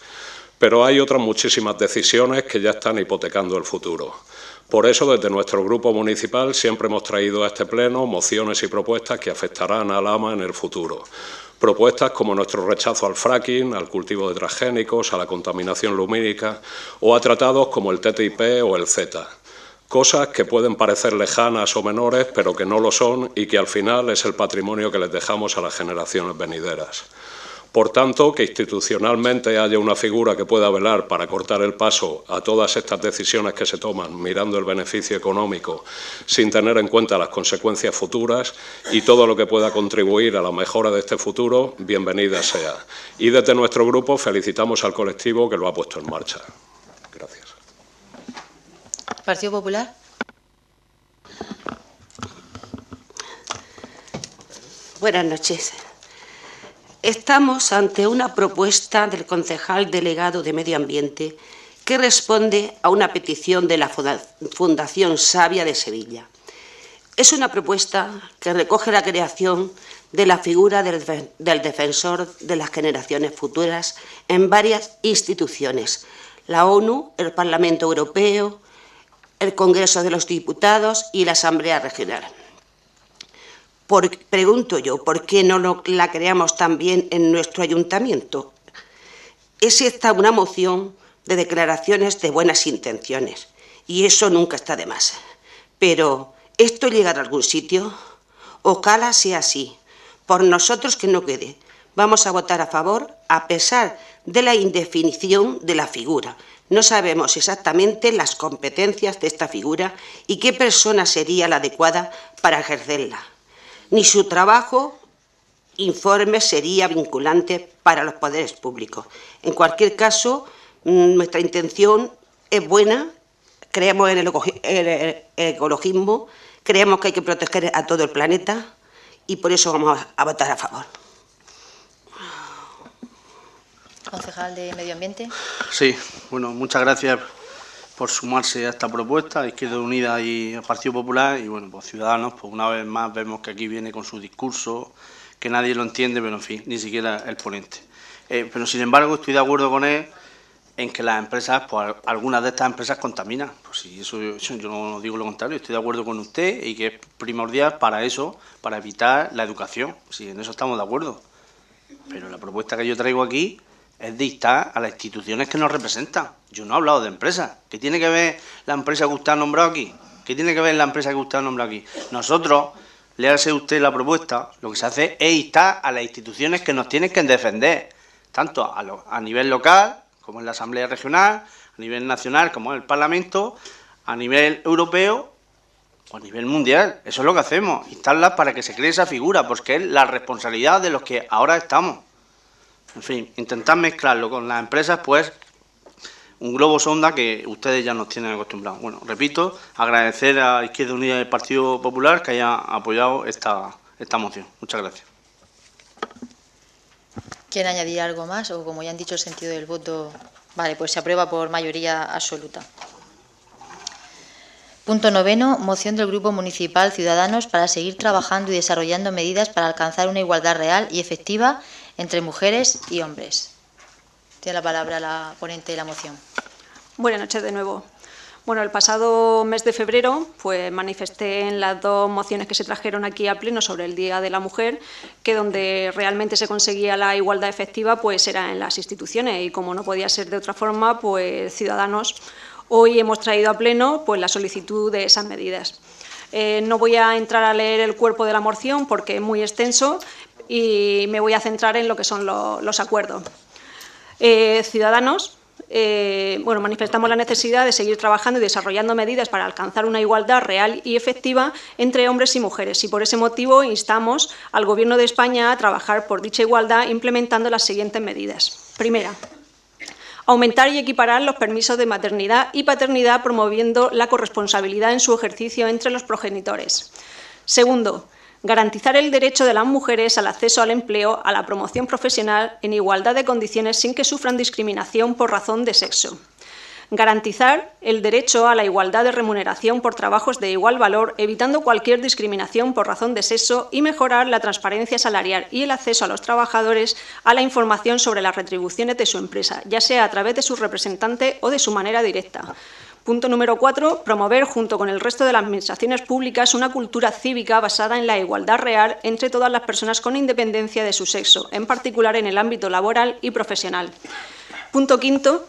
I: Pero hay otras muchísimas decisiones que ya están hipotecando el futuro. Por eso, desde nuestro grupo municipal siempre hemos traído a este pleno mociones y propuestas que afectarán al AMA en el futuro. Propuestas como nuestro rechazo al fracking, al cultivo de transgénicos, a la contaminación lumínica o a tratados como el TTIP o el CETA. Cosas que pueden parecer lejanas o menores, pero que no lo son y que al final es el patrimonio que les dejamos a las generaciones venideras. Por tanto, que institucionalmente haya una figura que pueda velar para cortar el paso a todas estas decisiones que se toman mirando el beneficio económico sin tener en cuenta las consecuencias futuras y todo lo que pueda contribuir a la mejora de este futuro, bienvenida sea. Y desde nuestro grupo felicitamos al colectivo que lo ha puesto en marcha. Gracias.
B: Partido Popular.
M: Buenas noches. Estamos ante una propuesta del concejal delegado de Medio Ambiente que responde a una petición de la Fundación Savia de Sevilla. Es una propuesta que recoge la creación de la figura del defensor de las generaciones futuras en varias instituciones, la ONU, el Parlamento Europeo, el Congreso de los Diputados y la Asamblea Regional. Pregunto yo, ¿por qué no la creamos también en nuestro ayuntamiento? Es esta una moción de declaraciones de buenas intenciones, y eso nunca está de más. Pero, ¿esto llegará a algún sitio? Ojalá sea así. Por nosotros que no quede. Vamos a votar a favor, a pesar de la indefinición de la figura. No sabemos exactamente las competencias de esta figura y qué persona sería la adecuada para ejercerla. Ni su trabajo, informe, sería vinculante para los poderes públicos. En cualquier caso, nuestra intención es buena, creemos en el ecologismo, creemos que hay que proteger a todo el planeta y por eso vamos a votar a favor.
B: Concejal de Medio Ambiente.
K: Sí, bueno, muchas gracias por sumarse a esta propuesta, Izquierda Unida y el Partido Popular, y bueno, pues Ciudadanos, pues una vez más vemos que aquí viene con su discurso, que nadie lo entiende, pero en fin, ni siquiera el ponente. Pero sin embargo estoy de acuerdo con él en que las empresas, pues algunas de estas empresas contaminan. Pues sí, eso yo no digo lo contrario, estoy de acuerdo con usted y que es primordial para eso, para evitar la educación. Sí, en eso estamos de acuerdo. Pero la propuesta que yo traigo aquí es de instar a las instituciones que nos representan. Yo no he hablado de empresas. ¿Qué tiene que ver la empresa que usted ha nombrado aquí? ¿Qué tiene que ver la empresa que usted ha nombrado aquí? Nosotros, léase usted la propuesta, lo que se hace es instar a las instituciones que nos tienen que defender, tanto a nivel local, como en la Asamblea Regional, a nivel nacional, como en el Parlamento, a nivel europeo o a nivel mundial. Eso es lo que hacemos, instarlas para que se cree esa figura, porque es la responsabilidad de los que ahora estamos. En fin, intentar mezclarlo con las empresas, pues, un globo sonda que ustedes ya nos tienen acostumbrados. Bueno, repito, agradecer a Izquierda Unida y al Partido Popular que haya apoyado esta moción. Muchas gracias.
B: ¿Quieren añadir algo más? O como ya han dicho el sentido del voto, vale, pues se aprueba por mayoría absoluta. Punto 9, moción del Grupo Municipal Ciudadanos para seguir trabajando y desarrollando medidas para alcanzar una igualdad real y efectiva entre mujeres y hombres. Tiene la palabra la ponente de la moción.
E: Buenas noches de nuevo. Bueno, el pasado mes de febrero pues manifesté en las dos mociones que se trajeron aquí a pleno sobre el Día de la Mujer que donde realmente se conseguía la igualdad efectiva pues era en las instituciones y como no podía ser de otra forma, pues Ciudadanos hoy hemos traído a pleno pues la solicitud de esas medidas. No voy a entrar a leer el cuerpo de la moción porque es muy extenso y me voy a centrar en lo que son los acuerdos. Ciudadanos, manifestamos la necesidad de seguir trabajando y desarrollando medidas para alcanzar una igualdad real y efectiva entre hombres y mujeres y por ese motivo instamos al Gobierno de España a trabajar por dicha igualdad implementando las siguientes medidas. Primera, aumentar y equiparar los permisos de maternidad y paternidad promoviendo la corresponsabilidad en su ejercicio entre los progenitores. Segundo, garantizar el derecho de las mujeres al acceso al empleo, a la promoción profesional en igualdad de condiciones sin que sufran discriminación por razón de sexo. Garantizar el derecho a la igualdad de remuneración por trabajos de igual valor, evitando cualquier discriminación por razón de sexo y mejorar la transparencia salarial y el acceso a los trabajadores a la información sobre las retribuciones de su empresa, ya sea a través de su representante o de su manera directa. Punto número 4. Promover, junto con el resto de las administraciones públicas, una cultura cívica basada en la igualdad real entre todas las personas con independencia de su sexo, en particular en el ámbito laboral y profesional. Punto 5.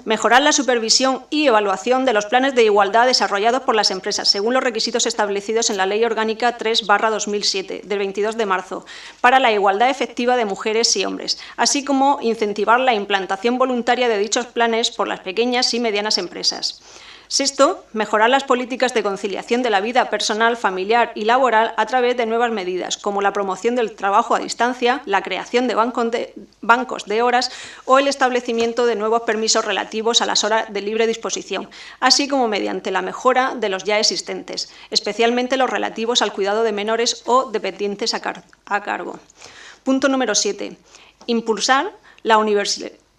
E: Mejorar la supervisión y evaluación de los planes de igualdad desarrollados por las empresas, según los requisitos establecidos en la Ley Orgánica 3/2007, del 22 de marzo, para la igualdad efectiva de mujeres y hombres, así como incentivar la implantación voluntaria de dichos planes por las pequeñas y medianas empresas. Sexto, mejorar las políticas de conciliación de la vida personal, familiar y laboral a través de nuevas medidas, como la promoción del trabajo a distancia, la creación de bancos de horas o el establecimiento de nuevos permisos relativos a las horas de libre disposición, así como mediante la mejora de los ya existentes, especialmente los relativos al cuidado de menores o dependientes a cargo. Punto número 7. Impulsar la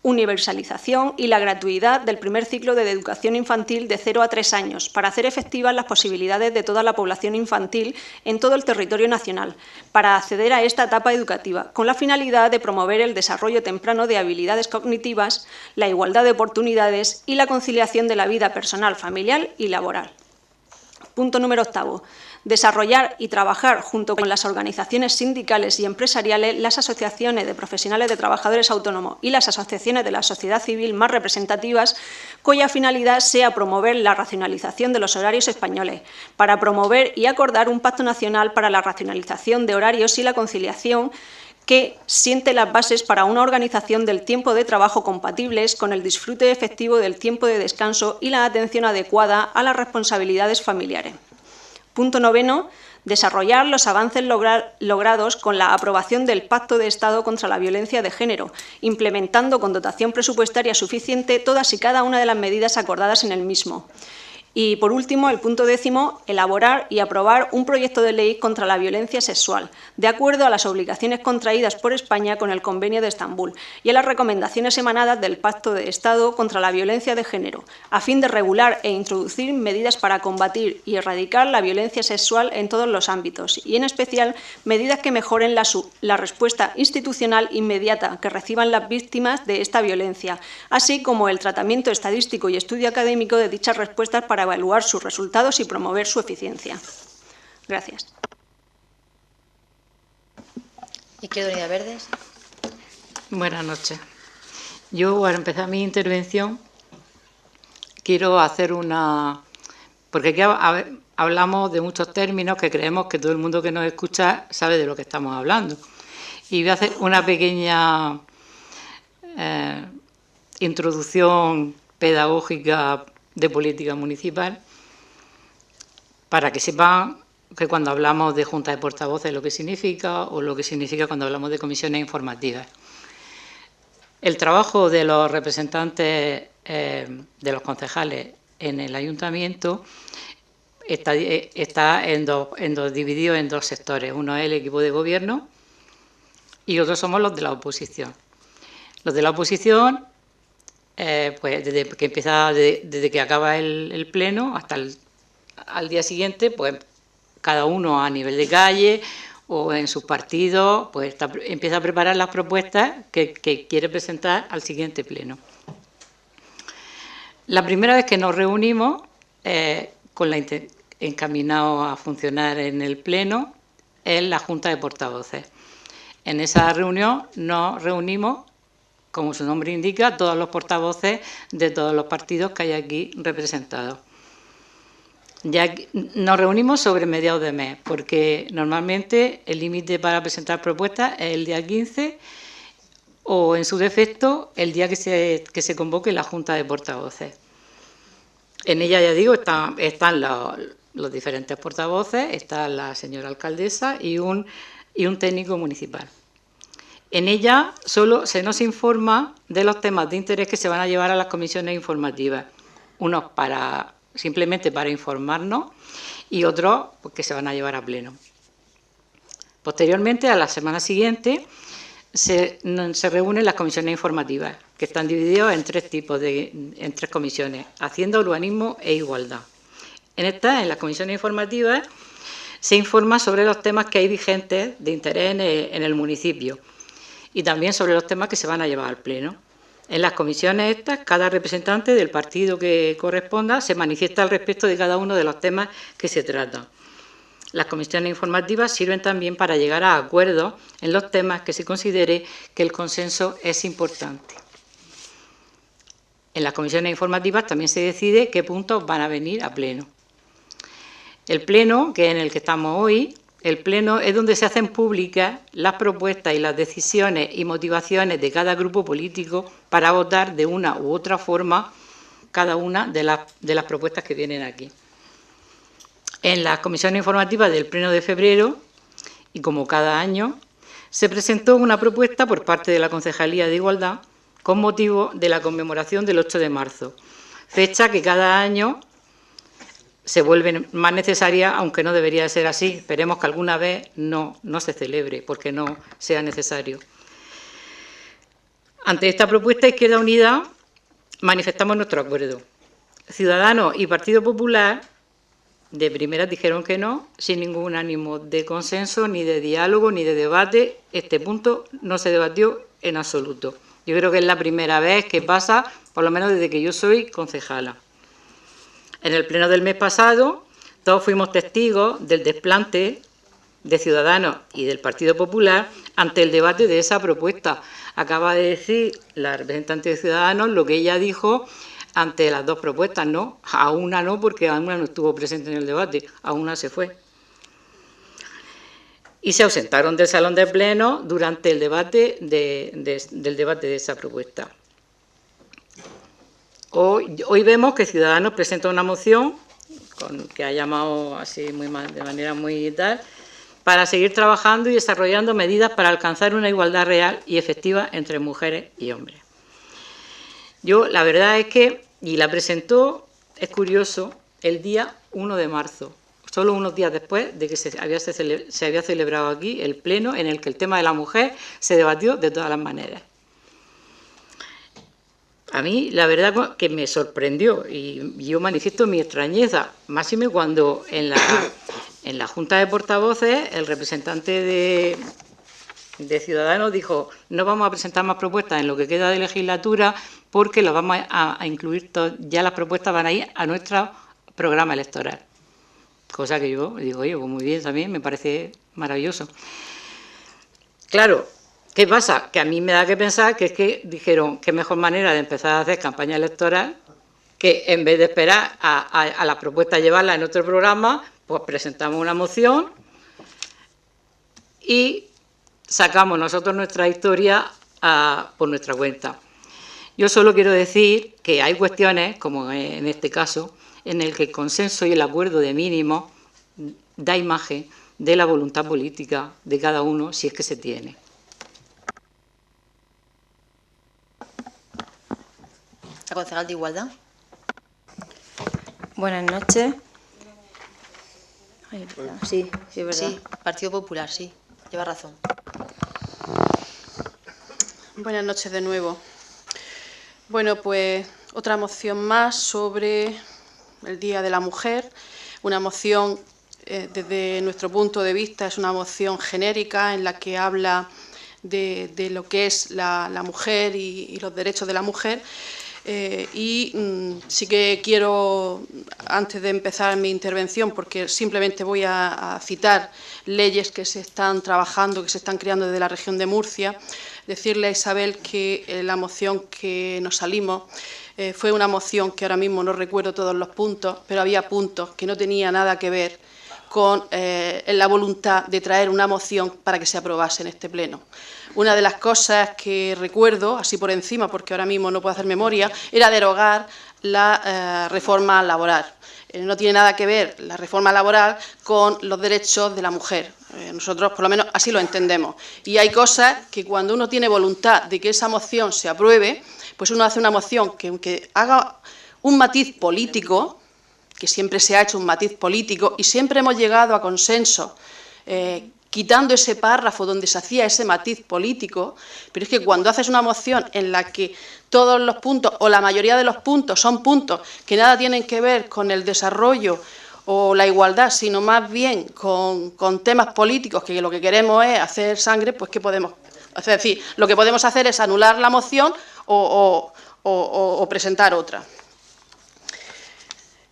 E: universalización y la gratuidad del primer ciclo de educación infantil de 0 a 3 años para hacer efectivas las posibilidades de toda la población infantil en todo el territorio nacional para acceder a esta etapa educativa, con la finalidad de promover el desarrollo temprano de habilidades cognitivas, la igualdad de oportunidades y la conciliación de la vida personal, familiar y laboral. Punto número 8. Desarrollar y trabajar junto con las organizaciones sindicales y empresariales, las asociaciones de profesionales de trabajadores autónomos y las asociaciones de la sociedad civil más representativas, cuya finalidad sea promover la racionalización de los horarios españoles, para promover y acordar un pacto nacional para la racionalización de horarios y la conciliación que siente las bases para una organización del tiempo de trabajo compatibles con el disfrute efectivo del tiempo de descanso y la atención adecuada a las responsabilidades familiares. Punto 9. Desarrollar los avances logrados con la aprobación del Pacto de Estado contra la Violencia de Género, implementando con dotación presupuestaria suficiente todas y cada una de las medidas acordadas en el mismo. Y, por último, el punto 10, elaborar y aprobar un proyecto de ley contra la violencia sexual, de acuerdo a las obligaciones contraídas por España con el Convenio de Estambul y a las recomendaciones emanadas del Pacto de Estado contra la Violencia de Género, a fin de regular e introducir medidas para combatir y erradicar la violencia sexual en todos los ámbitos y, en especial, medidas que mejoren la respuesta institucional inmediata que reciban las víctimas de esta violencia, así como el tratamiento estadístico y estudio académico de dichas respuestas para evaluar sus resultados y promover su eficiencia. Gracias.
B: Izquierda Unida Verdes.
N: Buenas noches. Yo, para empezar mi intervención, quiero hacer una... Porque aquí hablamos de muchos términos que creemos que todo el mundo que nos escucha sabe de lo que estamos hablando. Y voy a hacer una pequeña introducción pedagógica de política municipal para que sepan que cuando hablamos de junta de portavoces lo que significa o lo que significa cuando hablamos de comisiones informativas. El trabajo de los representantes de los concejales en el ayuntamiento está dividido en dos sectores. Uno es el equipo de gobierno y otros somos los de la oposición. Los de la oposición, pues desde que acaba el pleno hasta al día siguiente, pues cada uno a nivel de calle o en sus partidos, pues empieza a preparar las propuestas que quiere presentar al siguiente pleno. La primera vez que nos reunimos, encaminados a funcionar en el pleno, es la Junta de Portavoces. En esa reunión nos reunimos, como su nombre indica, todos los portavoces de todos los partidos que hay aquí representados. Ya nos reunimos sobre mediados de mes, porque normalmente el límite para presentar propuestas es el día 15 o, en su defecto, el día que se convoque la Junta de Portavoces. En ella, ya digo, están los diferentes portavoces, está la señora alcaldesa y un técnico municipal. En ella solo se nos informa de los temas de interés que se van a llevar a las comisiones informativas, unos simplemente para informarnos y otros pues, que se van a llevar a pleno. Posteriormente, a la semana siguiente, se reúnen las comisiones informativas, que están divididas en tres comisiones: Hacienda, Urbanismo e Igualdad. En las comisiones informativas, se informa sobre los temas que hay vigentes de interés en el municipio y también sobre los temas que se van a llevar al pleno. En las comisiones cada representante del partido que corresponda se manifiesta al respecto de cada uno de los temas que se tratan. Las comisiones informativas sirven también para llegar a acuerdos en los temas que se considere que el consenso es importante. En las comisiones informativas también se decide qué puntos van a venir a pleno. El pleno, que es en el que estamos hoy, el pleno es donde se hacen públicas las propuestas y las decisiones y motivaciones de cada grupo político para votar de una u otra forma cada una de las propuestas que vienen aquí. En las comisiones informativas del pleno de febrero, y como cada año, se presentó una propuesta por parte de la Concejalía de Igualdad con motivo de la conmemoración del 8 de marzo, fecha que cada año se vuelve más necesaria, aunque no debería de ser así. Esperemos que alguna vez no se celebre, porque no sea necesario. Ante esta propuesta, Izquierda Unida manifestamos nuestro acuerdo. Ciudadanos y Partido Popular de primeras dijeron que no, sin ningún ánimo de consenso, ni de diálogo, ni de debate. Este punto no se debatió en absoluto. Yo creo que es la primera vez que pasa, por lo menos desde que yo soy concejala. En el pleno del mes pasado, todos fuimos testigos del desplante de Ciudadanos y del Partido Popular ante el debate de esa propuesta. Acaba de decir la representante de Ciudadanos lo que ella dijo ante las dos propuestas. No, a una no, porque a una no estuvo presente en el debate, a una se fue. Y se ausentaron del salón de pleno durante el debate del debate de esa propuesta. Hoy vemos que Ciudadanos presenta una moción que ha llamado así de manera muy tal, para seguir trabajando y desarrollando medidas para alcanzar una igualdad real y efectiva entre mujeres y hombres. Yo, la verdad es que, y la presentó, es curioso, el día 1 de marzo, solo unos días después de que se había celebrado aquí el pleno en el que el tema de la mujer se debatió de todas las maneras. A mí, la verdad que me sorprendió y yo manifiesto mi extrañeza, máxime cuando en la Junta de Portavoces el representante de Ciudadanos dijo: no vamos a presentar más propuestas en lo que queda de legislatura porque las vamos a incluir, ya las propuestas van a ir a nuestro programa electoral. Cosa que yo digo, oye, pues muy bien también, me parece maravilloso. Claro, ¿qué pasa? Que a mí me da que pensar que es que dijeron qué mejor manera de empezar a hacer campaña electoral que en vez de esperar a la propuesta llevarla en otro programa, pues presentamos una moción y sacamos nosotros nuestra historia por nuestra cuenta. Yo solo quiero decir que hay cuestiones, como en este caso, en el que el consenso y el acuerdo de mínimo da imagen de la voluntad política de cada uno, si es que se tiene.
B: La concejal de Igualdad.
O: Buenas noches. Sí, sí, es verdad.
B: Sí, Partido Popular, sí, lleva razón.
A: Buenas noches de nuevo. Bueno, pues otra moción más sobre el Día de la Mujer, una moción desde nuestro punto de vista es una moción genérica en la que habla de lo que es la mujer y los derechos de la mujer. Sí que quiero, antes de empezar mi intervención, porque simplemente voy a citar leyes que se están trabajando, que se están creando desde la región de Murcia, decirle a Isabel que la moción que nos salimos fue una moción que ahora mismo no recuerdo todos los puntos, pero había puntos que no tenía nada que ver con la voluntad de traer una moción para que se aprobase en este pleno. Una de las cosas que recuerdo, así por encima, porque ahora mismo no puedo hacer memoria, era derogar la reforma laboral. No tiene nada que ver la reforma laboral con los derechos de la mujer. Nosotros, por lo menos, así lo entendemos. Y hay cosas que cuando uno tiene voluntad de que esa moción se apruebe, pues uno hace una moción que, aunque haga un matiz político, que siempre se ha hecho un matiz político y siempre hemos llegado a consenso, quitando ese párrafo donde se hacía ese matiz político, pero es que cuando haces una moción en la que todos los puntos o la mayoría de los puntos son puntos que nada tienen que ver con el desarrollo o la igualdad, sino más bien con temas políticos que lo que queremos es hacer sangre, pues ¿qué podemos hacer? Es decir, lo que podemos hacer es anular la moción o presentar otra.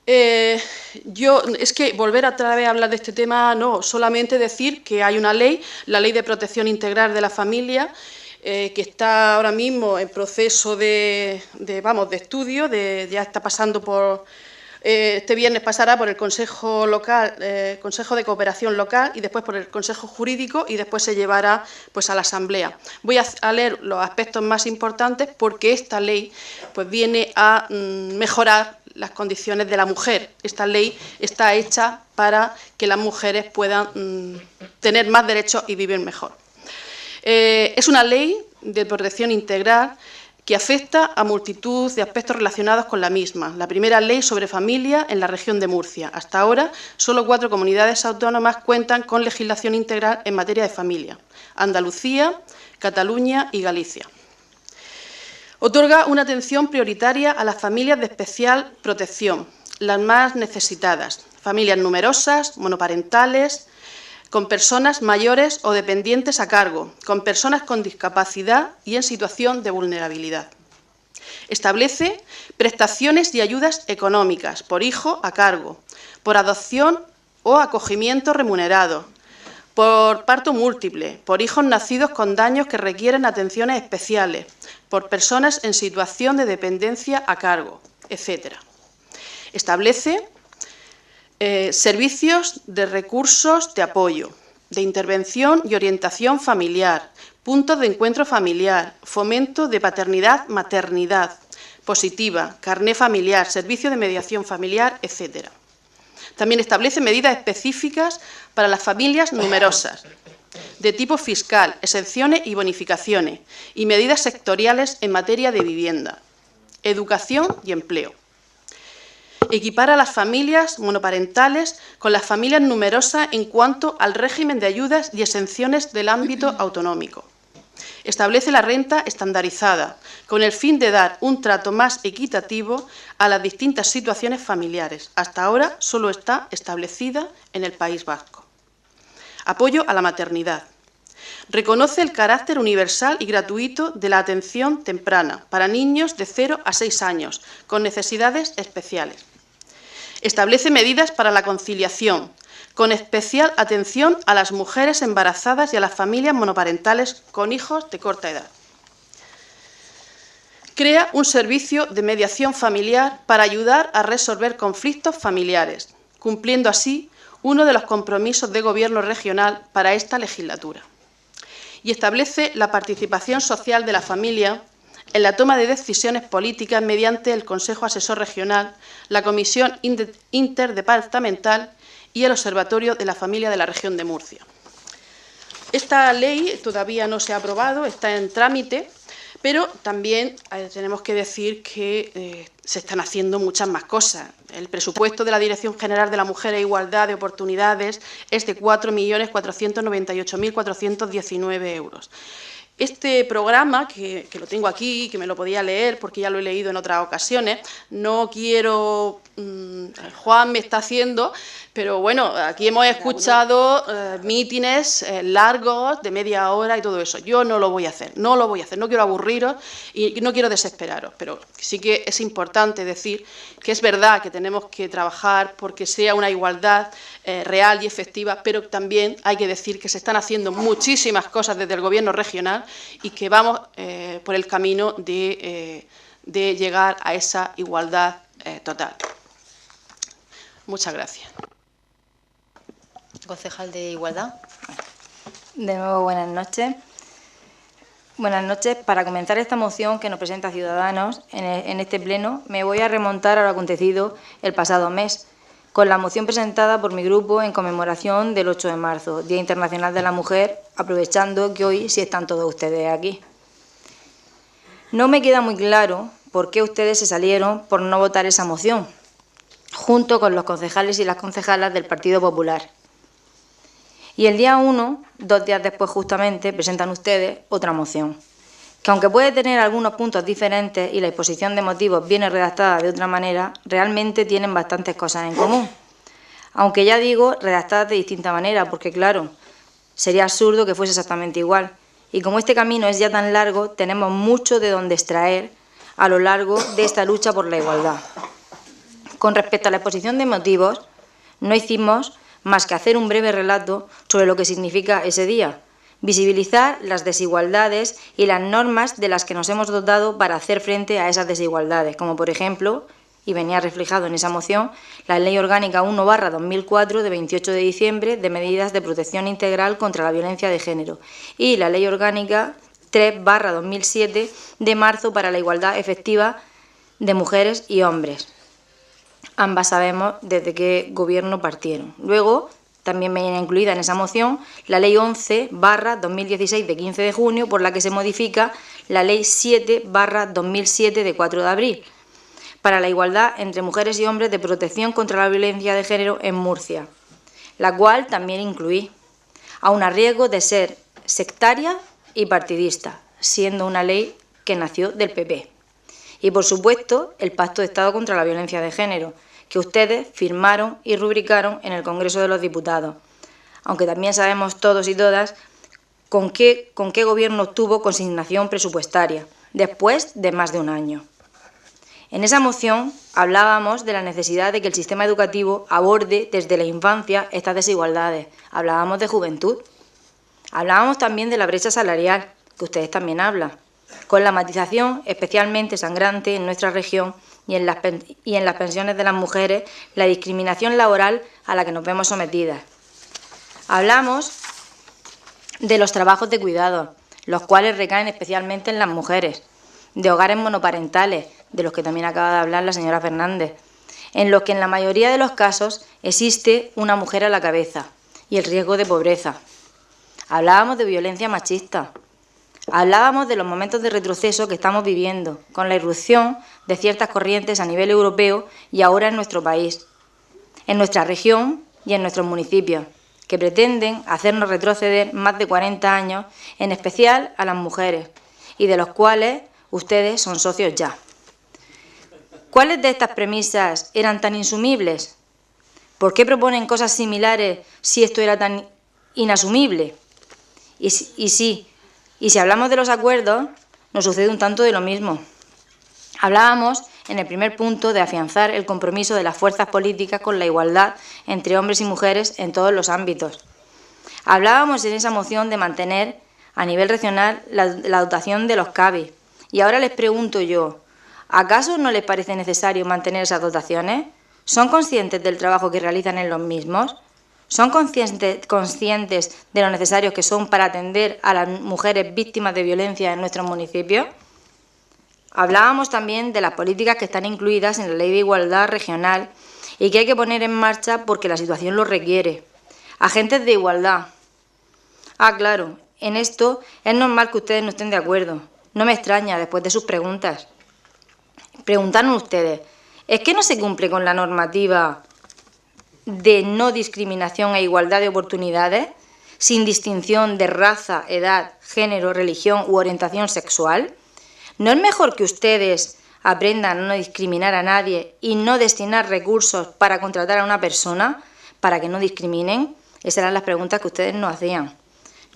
A: Es que volver otra vez a hablar de este tema, no, solamente decir que hay una ley, la Ley de Protección Integral de la Familia, que está ahora mismo en proceso de estudio, ya está pasando por, este viernes pasará por el Consejo Local, Consejo de Cooperación Local y después por el Consejo Jurídico y después se llevará pues a la Asamblea. Voy a leer los aspectos más importantes porque esta ley pues viene a mejorar las condiciones de la mujer. Esta ley está hecha para que las mujeres puedan tener más derechos y vivir mejor. Es una ley de protección integral que afecta a multitud de aspectos relacionados con la misma. La primera ley sobre familia en la región de Murcia. Hasta ahora, solo 4 comunidades autónomas cuentan con legislación integral en materia de familia: Andalucía, Cataluña y Galicia. Otorga una atención prioritaria a las familias de especial protección, las más necesitadas, familias numerosas, monoparentales, con personas mayores o dependientes a cargo, con personas con discapacidad y en situación de vulnerabilidad. Establece prestaciones y ayudas económicas por hijo a cargo, por adopción o acogimiento remunerado, por parto múltiple, por hijos nacidos con daños que requieren atenciones especiales, por personas en situación de dependencia a cargo, etc. Establece servicios de recursos de apoyo, de intervención y orientación familiar, puntos de encuentro familiar, fomento de paternidad, maternidad positiva, carné familiar, servicio de mediación familiar, etc. También establece medidas específicas para las familias numerosas, de tipo fiscal, exenciones y bonificaciones, y medidas sectoriales en materia de vivienda, educación y empleo. Equipara a las familias monoparentales con las familias numerosas en cuanto al régimen de ayudas y exenciones del ámbito autonómico. Establece la renta estandarizada, con el fin de dar un trato más equitativo a las distintas situaciones familiares. Hasta ahora solo está establecida en el País Vasco. Apoyo a la maternidad. Reconoce el carácter universal y gratuito de la atención temprana para niños de 0 a 6 años con necesidades especiales. Establece medidas para la conciliación, con especial atención a las mujeres embarazadas y a las familias monoparentales con hijos de corta edad. Crea un servicio de mediación familiar para ayudar a resolver conflictos familiares, cumpliendo así uno de los compromisos de Gobierno regional para esta legislatura. Y establece la participación social de la familia en la toma de decisiones políticas mediante el Consejo Asesor Regional, la Comisión Interdepartamental y el Observatorio de la Familia de la Región de Murcia. Esta ley todavía no se ha aprobado, está en trámite, pero también tenemos que decir que se están haciendo muchas más cosas. El presupuesto de la Dirección General de la Mujer e Igualdad de Oportunidades es de 4.498.419 euros. Este programa, que lo tengo aquí, que me lo podía leer porque ya lo he leído en otras ocasiones, no quiero... Juan me está haciendo, pero bueno, aquí hemos escuchado mítines largos de media hora y todo eso. Yo no lo voy a hacer, no quiero aburriros y no quiero desesperaros, pero sí que es importante decir que es verdad que tenemos que trabajar porque sea una igualdad real y efectiva, pero también hay que decir que se están haciendo muchísimas cosas desde el Gobierno regional y que vamos por el camino de llegar a esa igualdad total. Muchas gracias.
B: Concejal de Igualdad.
O: De nuevo, buenas noches. Buenas noches. Para comenzar esta moción que nos presenta Ciudadanos en este pleno, me voy a remontar a lo acontecido el pasado mes, con la moción presentada por mi grupo en conmemoración del 8 de marzo, Día Internacional de la Mujer, aprovechando que hoy sí están todos ustedes aquí. No me queda muy claro por qué ustedes se salieron por no votar esa moción, junto con los concejales y las concejalas del Partido Popular. Y el día 1, 2 días después justamente, presentan ustedes otra moción, que aunque puede tener algunos puntos diferentes y la exposición de motivos viene redactada de otra manera, realmente tienen bastantes cosas en común. Aunque ya digo, redactadas de distinta manera, porque claro, sería absurdo que fuese exactamente igual. Y como este camino es ya tan largo, tenemos mucho de donde extraer a lo largo de esta lucha por la igualdad. Con respecto a la exposición de motivos, no hicimos más que hacer un breve relato sobre lo que significa ese día, visibilizar las desigualdades y las normas de las que nos hemos dotado para hacer frente a esas desigualdades, como por ejemplo, y venía reflejado en esa moción, la Ley Orgánica 1/2004 de 28 de diciembre de medidas de protección integral contra la violencia de género y la Ley Orgánica 3/2007 de marzo para la igualdad efectiva de mujeres y hombres. Ambas sabemos desde qué gobierno partieron. Luego, también venía incluida en esa moción la Ley 11/2016 de 15 de junio, por la que se modifica la Ley 7/2007 de 4 de abril, para la igualdad entre mujeres y hombres de protección contra la violencia de género en Murcia, la cual también incluí, aun a riesgo de ser sectaria y partidista, siendo una ley que nació del PP. Y, por supuesto, el Pacto de Estado contra la Violencia de Género, que ustedes firmaron y rubricaron en el Congreso de los Diputados, aunque también sabemos todos y todas con qué gobierno tuvo consignación presupuestaria, después de más de un año. En esa moción hablábamos de la necesidad de que el sistema educativo aborde desde la infancia estas desigualdades, hablábamos de juventud, hablábamos también de la brecha salarial, que ustedes también hablan, con la matización especialmente sangrante en nuestra región y en las pensiones de las mujeres, la discriminación laboral a la que nos vemos sometidas. Hablamos de los trabajos de cuidado, los cuales recaen especialmente en las mujeres, de hogares monoparentales, de los que también acaba de hablar la señora Fernández, en los que en la mayoría de los casos existe una mujer a la cabeza y el riesgo de pobreza. Hablábamos de violencia machista. Hablábamos de los momentos de retroceso que estamos viviendo, con la irrupción de ciertas corrientes a nivel europeo y ahora en nuestro país, en nuestra región y en nuestros municipios, que pretenden hacernos retroceder más de 40 años, en especial a las mujeres, y de los cuales ustedes son socios ya. ¿Cuáles de estas premisas eran tan insumibles? ¿Por qué proponen cosas similares si esto era tan inasumible? Y si hablamos de los acuerdos, nos sucede un tanto de lo mismo. Hablábamos en el primer punto de afianzar el compromiso de las fuerzas políticas con la igualdad entre hombres y mujeres en todos los ámbitos. Hablábamos en esa moción de mantener a nivel regional la dotación de los CABI Y ahora les pregunto yo, ¿acaso no les parece necesario mantener esas dotaciones? ¿Son conscientes del trabajo que realizan en los mismos? ¿Son conscientes de lo necesarios que son para atender a las mujeres víctimas de violencia en nuestros municipios? Hablábamos también de las políticas que están incluidas en la Ley de Igualdad Regional y que hay que poner en marcha porque la situación lo requiere. Agentes de igualdad. Ah, claro, en esto es normal que ustedes no estén de acuerdo. No me extraña después de sus preguntas. Preguntaron ustedes, ¿es que no se cumple con la normativa de no discriminación e igualdad de oportunidades, sin distinción de raza, edad, género, religión u orientación sexual? ¿No es mejor que ustedes aprendan a no discriminar a nadie y no destinar recursos para contratar a una persona para que no discriminen? Esas eran las preguntas que ustedes nos hacían.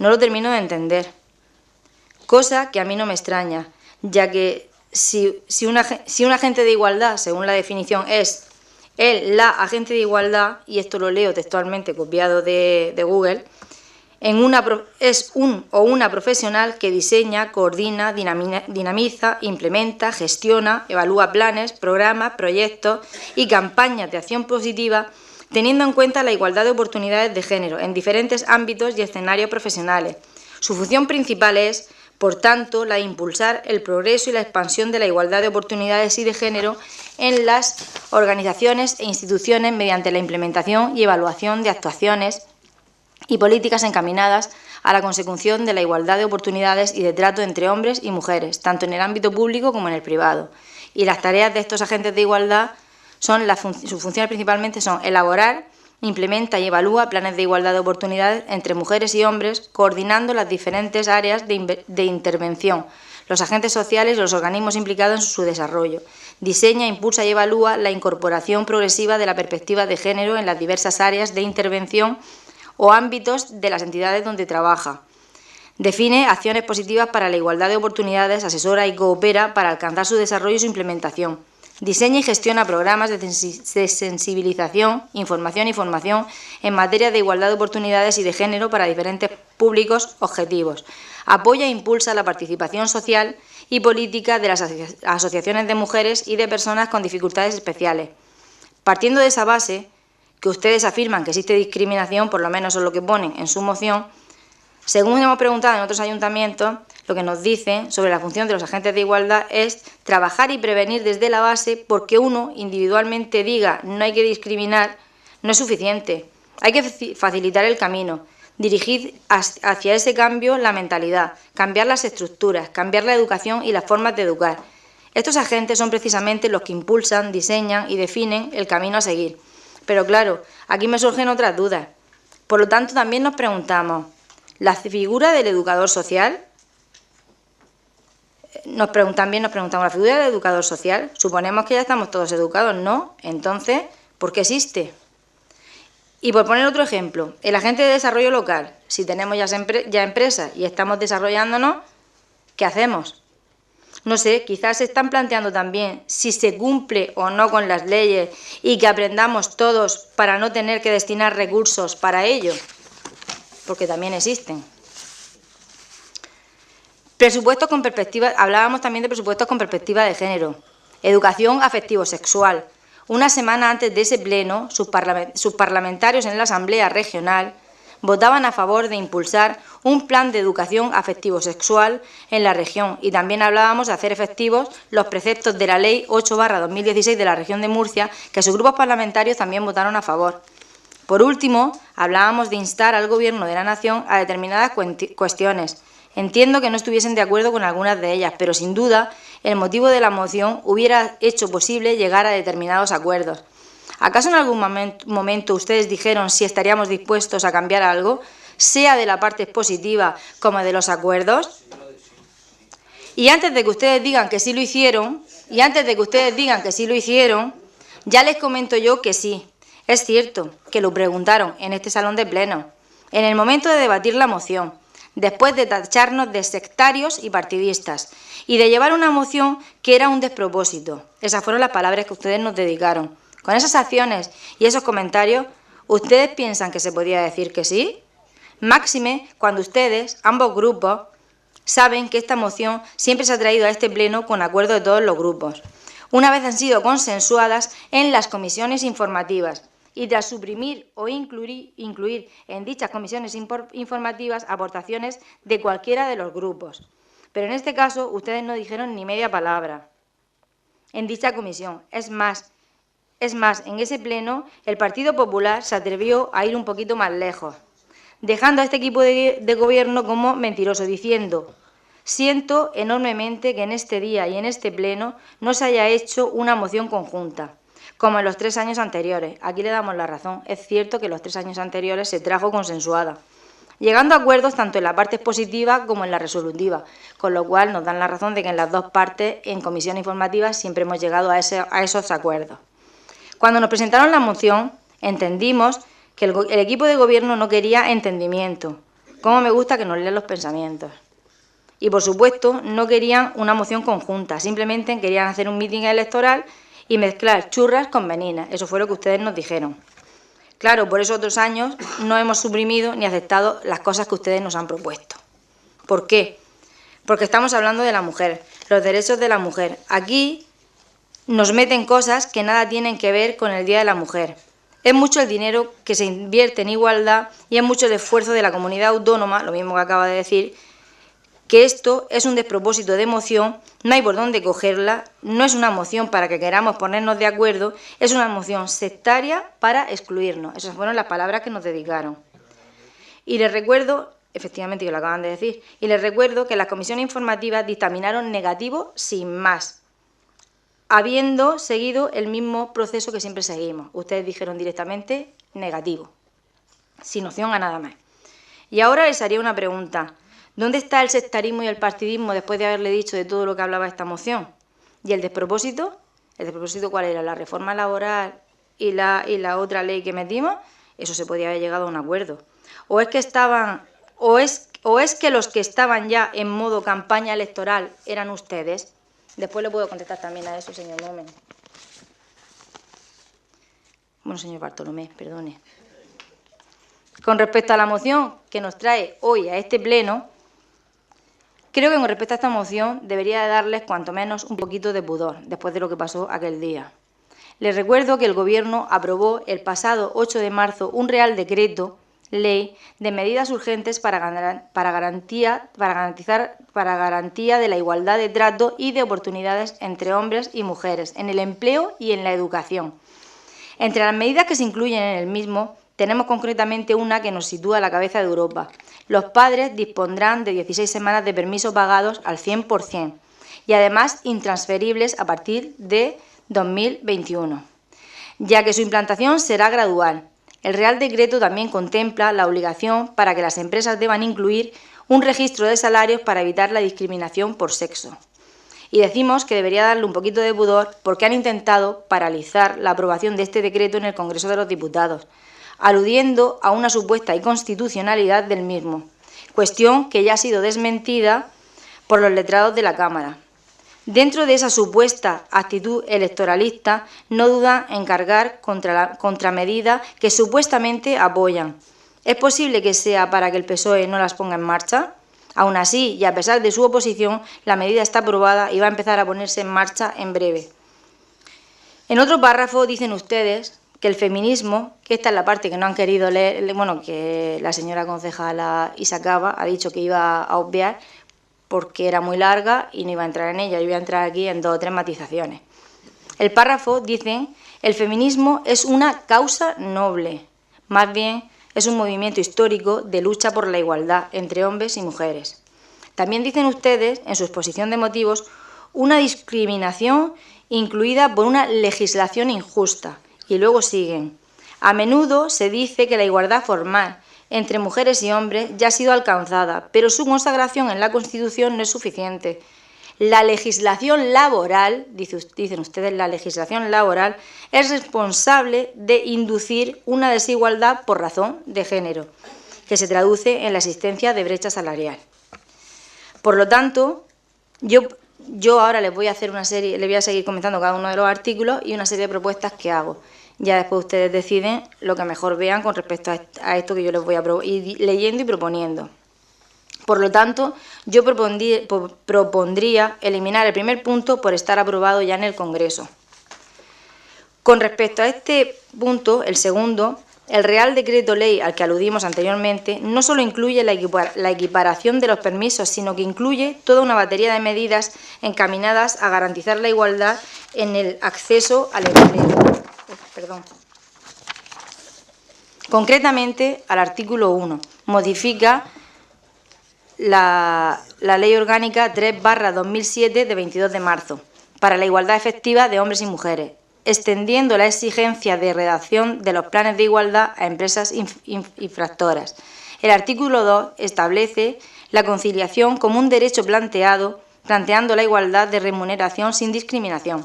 O: No lo termino de entender. Cosa que a mí no me extraña, ya que si un agente de igualdad, según la definición, es la agente de igualdad, y esto lo leo textualmente copiado de Google, es un o una profesional que diseña, coordina, dinamiza, implementa, gestiona, evalúa planes, programas, proyectos y campañas de acción positiva, teniendo en cuenta la igualdad de oportunidades de género en diferentes ámbitos y escenarios profesionales. Su función principal es, por tanto, la de impulsar el progreso y la expansión de la igualdad de oportunidades y de género en las organizaciones e instituciones mediante la implementación y evaluación de actuaciones y políticas encaminadas a la consecución de la igualdad de oportunidades y de trato entre hombres y mujeres, tanto en el ámbito público como en el privado. Y las tareas de estos agentes de igualdad sus funciones principalmente son elaborar, implementa y evalúa planes de igualdad de oportunidades entre mujeres y hombres, coordinando las diferentes áreas de intervención, los agentes sociales y los organismos implicados en su desarrollo. Diseña, impulsa y evalúa la incorporación progresiva de la perspectiva de género en las diversas áreas de intervención o ámbitos de las entidades donde trabaja. Define acciones positivas para la igualdad de oportunidades, asesora y coopera para alcanzar su desarrollo y su implementación. Diseña y gestiona programas de sensibilización, información y formación en materia de igualdad de oportunidades y de género para diferentes públicos objetivos. Apoya e impulsa la participación social y política de las asociaciones de mujeres y de personas con dificultades especiales. Partiendo de esa base, que ustedes afirman que existe discriminación, por lo menos es lo que ponen en su moción, según hemos preguntado en otros ayuntamientos, lo que nos dicen sobre la función de los agentes de igualdad es trabajar y prevenir desde la base, porque uno individualmente diga no hay que discriminar, no es suficiente. Hay que facilitar el camino, dirigir hacia ese cambio la mentalidad, cambiar las estructuras, cambiar la educación y las formas de educar. Estos agentes son precisamente los que impulsan, diseñan y definen el camino a seguir. Pero claro, aquí me surgen otras dudas. Por lo tanto, también nos preguntamos, ¿la figura del educador social? También nos preguntamos, ¿la figura del educador social? Suponemos que ya estamos todos educados, ¿no? Entonces, ¿por qué existe? Y por poner otro ejemplo, el agente de desarrollo local, si tenemos ya empresas y estamos desarrollándonos, ¿qué hacemos? No sé, quizás se están planteando también si se cumple o no con las leyes y que aprendamos todos para no tener que destinar recursos para ello, porque también existen. Presupuestos con perspectiva, hablábamos también de presupuestos con perspectiva de género. Educación afectivo-sexual. Una semana antes de ese pleno, sus parlamentarios en la Asamblea Regional votaban a favor de impulsar un plan de educación afectivo-sexual en la región y también hablábamos de hacer efectivos los preceptos de la Ley 8/2016 de la región de Murcia, que sus grupos parlamentarios también votaron a favor. Por último, hablábamos de instar al Gobierno de la Nación a determinadas cuestiones. Entiendo que no estuviesen de acuerdo con algunas de ellas, pero sin duda el motivo de la moción hubiera hecho posible llegar a determinados acuerdos. ¿Acaso en algún momento ustedes dijeron si estaríamos dispuestos a cambiar algo, sea de la parte positiva como de los acuerdos? Y antes de que ustedes digan que sí lo hicieron, ya les comento yo que sí. Es cierto que lo preguntaron en este salón de pleno, en el momento de debatir la moción, después de tacharnos de sectarios y partidistas, y de llevar una moción que era un despropósito. Esas fueron las palabras que ustedes nos dedicaron. Con esas acciones y esos comentarios, ¿ustedes piensan que se podía decir que sí? Máxime cuando ustedes, ambos grupos, saben que esta moción siempre se ha traído a este pleno con acuerdo de todos los grupos, una vez han sido consensuadas en las comisiones informativas y tras suprimir o incluir en dichas comisiones informativas aportaciones de cualquiera de los grupos. Pero en este caso ustedes no dijeron ni media palabra en dicha comisión. Es más, en ese pleno el Partido Popular se atrevió a ir un poquito más lejos, dejando a este equipo de gobierno como mentiroso, diciendo: siento enormemente que en este día y en este pleno no se haya hecho una moción conjunta, como en los 3 años anteriores. Aquí le damos la razón. Es cierto que en los 3 años anteriores se trajo consensuada, llegando a acuerdos tanto en la parte expositiva como en la resolutiva, con lo cual nos dan la razón de que en las dos partes, en comisión informativa, siempre hemos llegado a esos acuerdos. Cuando nos presentaron la moción, entendimos que el equipo de gobierno no quería entendimiento. Cómo me gusta que nos lean los pensamientos. Y, por supuesto, no querían una moción conjunta, simplemente querían hacer un mitin electoral y mezclar churras con meninas. Eso fue lo que ustedes nos dijeron. Claro, por esos 2 años no hemos suprimido ni aceptado las cosas que ustedes nos han propuesto. ¿Por qué? Porque estamos hablando de la mujer, los derechos de la mujer. Aquí nos meten cosas que nada tienen que ver con el Día de la Mujer. Es mucho el dinero que se invierte en igualdad y es mucho el esfuerzo de la comunidad autónoma, lo mismo que acaba de decir, que esto es un despropósito de moción, no hay por dónde cogerla, no es una moción para que queramos ponernos de acuerdo, es una moción sectaria para excluirnos. Esas fueron las palabras que nos dedicaron. Y les recuerdo, efectivamente que lo acaban de decir, y les recuerdo que las comisiones informativas dictaminaron negativo sin más, habiendo seguido el mismo proceso que siempre seguimos. Ustedes dijeron directamente negativo, sin opción a nada más. Y ahora les haría una pregunta. ¿Dónde está el sectarismo y el partidismo después de haberle dicho de todo lo que hablaba esta moción? ¿Y el despropósito? ¿El despropósito cuál era? ¿La reforma laboral y la otra ley que metimos? Eso se podía haber llegado a un acuerdo. ¿O es que los que estaban ya en modo campaña electoral eran ustedes? Después le puedo contestar también a eso, señor Momen. Bueno, señor Bartolomé, perdone. Con respecto a la moción que nos trae hoy a este pleno, creo que con respecto a esta moción debería de darles cuanto menos un poquito de pudor después de lo que pasó aquel día. Les recuerdo que el Gobierno aprobó el pasado 8 de marzo un Real Decreto Ley de medidas urgentes para garantía de la igualdad de trato y de oportunidades entre hombres y mujeres en el empleo y en la educación. Entre las medidas que se incluyen en el mismo, tenemos concretamente una que nos sitúa a la cabeza de Europa. Los padres dispondrán de 16 semanas de permiso pagados al 100% y además intransferibles a partir de 2021, ya que su implantación será gradual. El Real Decreto también contempla la obligación para que las empresas deban incluir un registro de salarios para evitar la discriminación por sexo. Y decimos que debería darle un poquito de pudor porque han intentado paralizar la aprobación de este decreto en el Congreso de los Diputados, aludiendo a una supuesta inconstitucionalidad del mismo, cuestión que ya ha sido desmentida por los letrados de la Cámara. Dentro de esa supuesta actitud electoralista, no duda en cargar contramedidas que supuestamente apoyan. ¿Es posible que sea para que el PSOE no las ponga en marcha? Aún así, y a pesar de su oposición, la medida está aprobada y va a empezar a ponerse en marcha en breve. En otro párrafo dicen ustedes que el feminismo, que esta es la parte que no han querido leer, bueno, que la señora concejala Isacaba ha dicho que iba a obviar, porque era muy larga y no iba a entrar en ella. Yo voy a entrar aquí en 2 o 3 matizaciones. El párrafo dice: el feminismo es una causa noble, más bien es un movimiento histórico de lucha por la igualdad entre hombres y mujeres. También dicen ustedes, en su exposición de motivos, una discriminación incluida por una legislación injusta. Y luego siguen: a menudo se dice que la igualdad formal entre mujeres y hombres ya ha sido alcanzada, pero su consagración en la Constitución no es suficiente. La legislación laboral, dicen ustedes, la legislación laboral es responsable de inducir una desigualdad por razón de género, que se traduce en la existencia de brecha salarial. Por lo tanto, yo ahora les voy a hacer les voy a seguir comentando cada uno de los artículos y una serie de propuestas que hago. Ya después ustedes deciden lo que mejor vean con respecto a esto que yo les voy a ir leyendo y proponiendo. Por lo tanto, yo propondría eliminar el primer punto por estar aprobado ya en el Congreso. Con respecto a este punto, el segundo, el Real Decreto Ley al que aludimos anteriormente no solo incluye la equiparación de los permisos, sino que incluye toda una batería de medidas encaminadas a garantizar la igualdad en el acceso al empleo. Concretamente, al artículo 1, modifica la Ley Orgánica 3/2007 de 22 de marzo para la igualdad efectiva de hombres y mujeres, extendiendo la exigencia de redacción de los planes de igualdad a empresas infractoras. El artículo 2 establece la conciliación como un derecho planteando la igualdad de remuneración sin discriminación.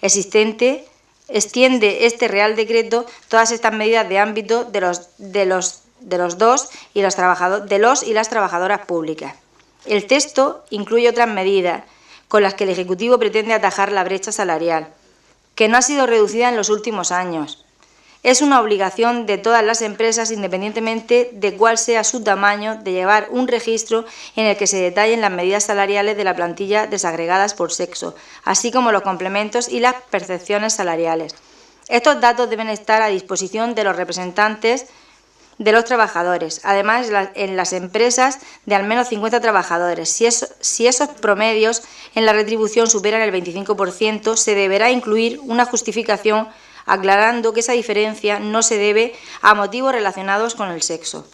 O: Extiende este Real Decreto todas estas medidas de ámbito de los y las trabajadoras públicas. El texto incluye otras medidas con las que el Ejecutivo pretende atajar la brecha salarial, que no ha sido reducida en los últimos años. Es una obligación de todas las empresas, independientemente de cuál sea su tamaño, de llevar un registro en el que se detallen las medidas salariales de la plantilla desagregadas por sexo, así como los complementos y las percepciones salariales. Estos datos deben estar a disposición de los representantes de los trabajadores, además en las empresas de al menos 50 trabajadores. Si esos promedios en la retribución superan el 25%, se deberá incluir una justificación aclarando que esa diferencia no se debe a motivos relacionados con el sexo.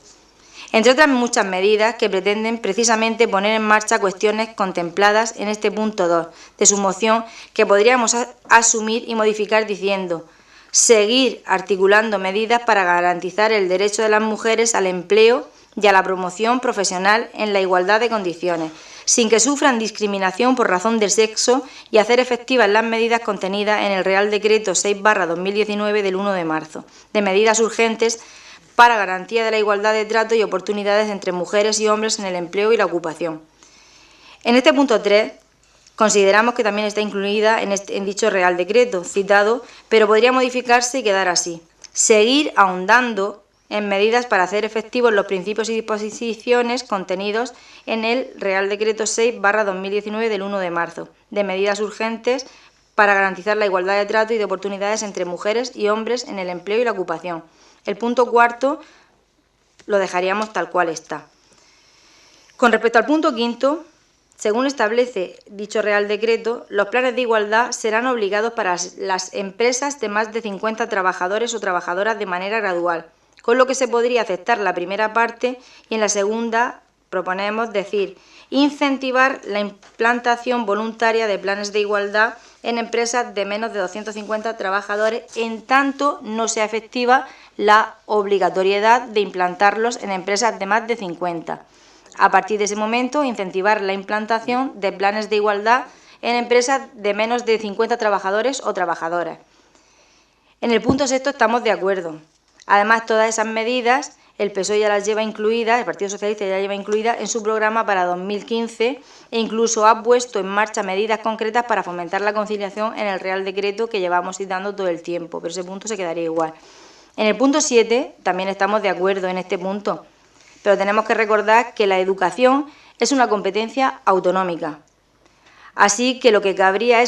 O: Entre otras muchas medidas que pretenden precisamente poner en marcha cuestiones contempladas en este punto 2 de su moción, que podríamos asumir y modificar diciendo: seguir articulando medidas para garantizar el derecho de las mujeres al empleo y a la promoción profesional en la igualdad de condiciones, sin que sufran discriminación por razón de sexo, y hacer efectivas las medidas contenidas en el Real Decreto 6/2019 del 1 de marzo, de medidas urgentes para garantía de la igualdad de trato y oportunidades entre mujeres y hombres en el empleo y la ocupación. En este punto 3, consideramos que también está incluida en dicho Real Decreto citado, pero podría modificarse y quedar así: seguir ahondando en medidas para hacer efectivos los principios y disposiciones contenidos en el Real Decreto 6/2019 del 1 de marzo, de medidas urgentes para garantizar la igualdad de trato y de oportunidades entre mujeres y hombres en el empleo y la ocupación. El punto 4 lo dejaríamos tal cual está. Con respecto al punto 5, según establece dicho Real Decreto, los planes de igualdad serán obligados para las empresas de más de 50 trabajadores o trabajadoras de manera gradual, con lo que se podría aceptar la primera parte y en la segunda proponemos decir: incentivar la implantación voluntaria de planes de igualdad en empresas de menos de 250 trabajadores, en tanto no sea efectiva la obligatoriedad de implantarlos en empresas de más de 50. A partir de ese momento, incentivar la implantación de planes de igualdad en empresas de menos de 50 trabajadores o trabajadoras. En el punto 6 estamos de acuerdo. Además, todas esas medidas el PSOE ya las lleva incluidas, el Partido Socialista ya las lleva incluidas en su programa para 2015 e incluso ha puesto en marcha medidas concretas para fomentar la conciliación en el Real Decreto que llevamos citando todo el tiempo, pero ese punto se quedaría igual. En el punto 7 también estamos de acuerdo en este punto, pero tenemos que recordar que la educación es una competencia autonómica. Así que lo que cabría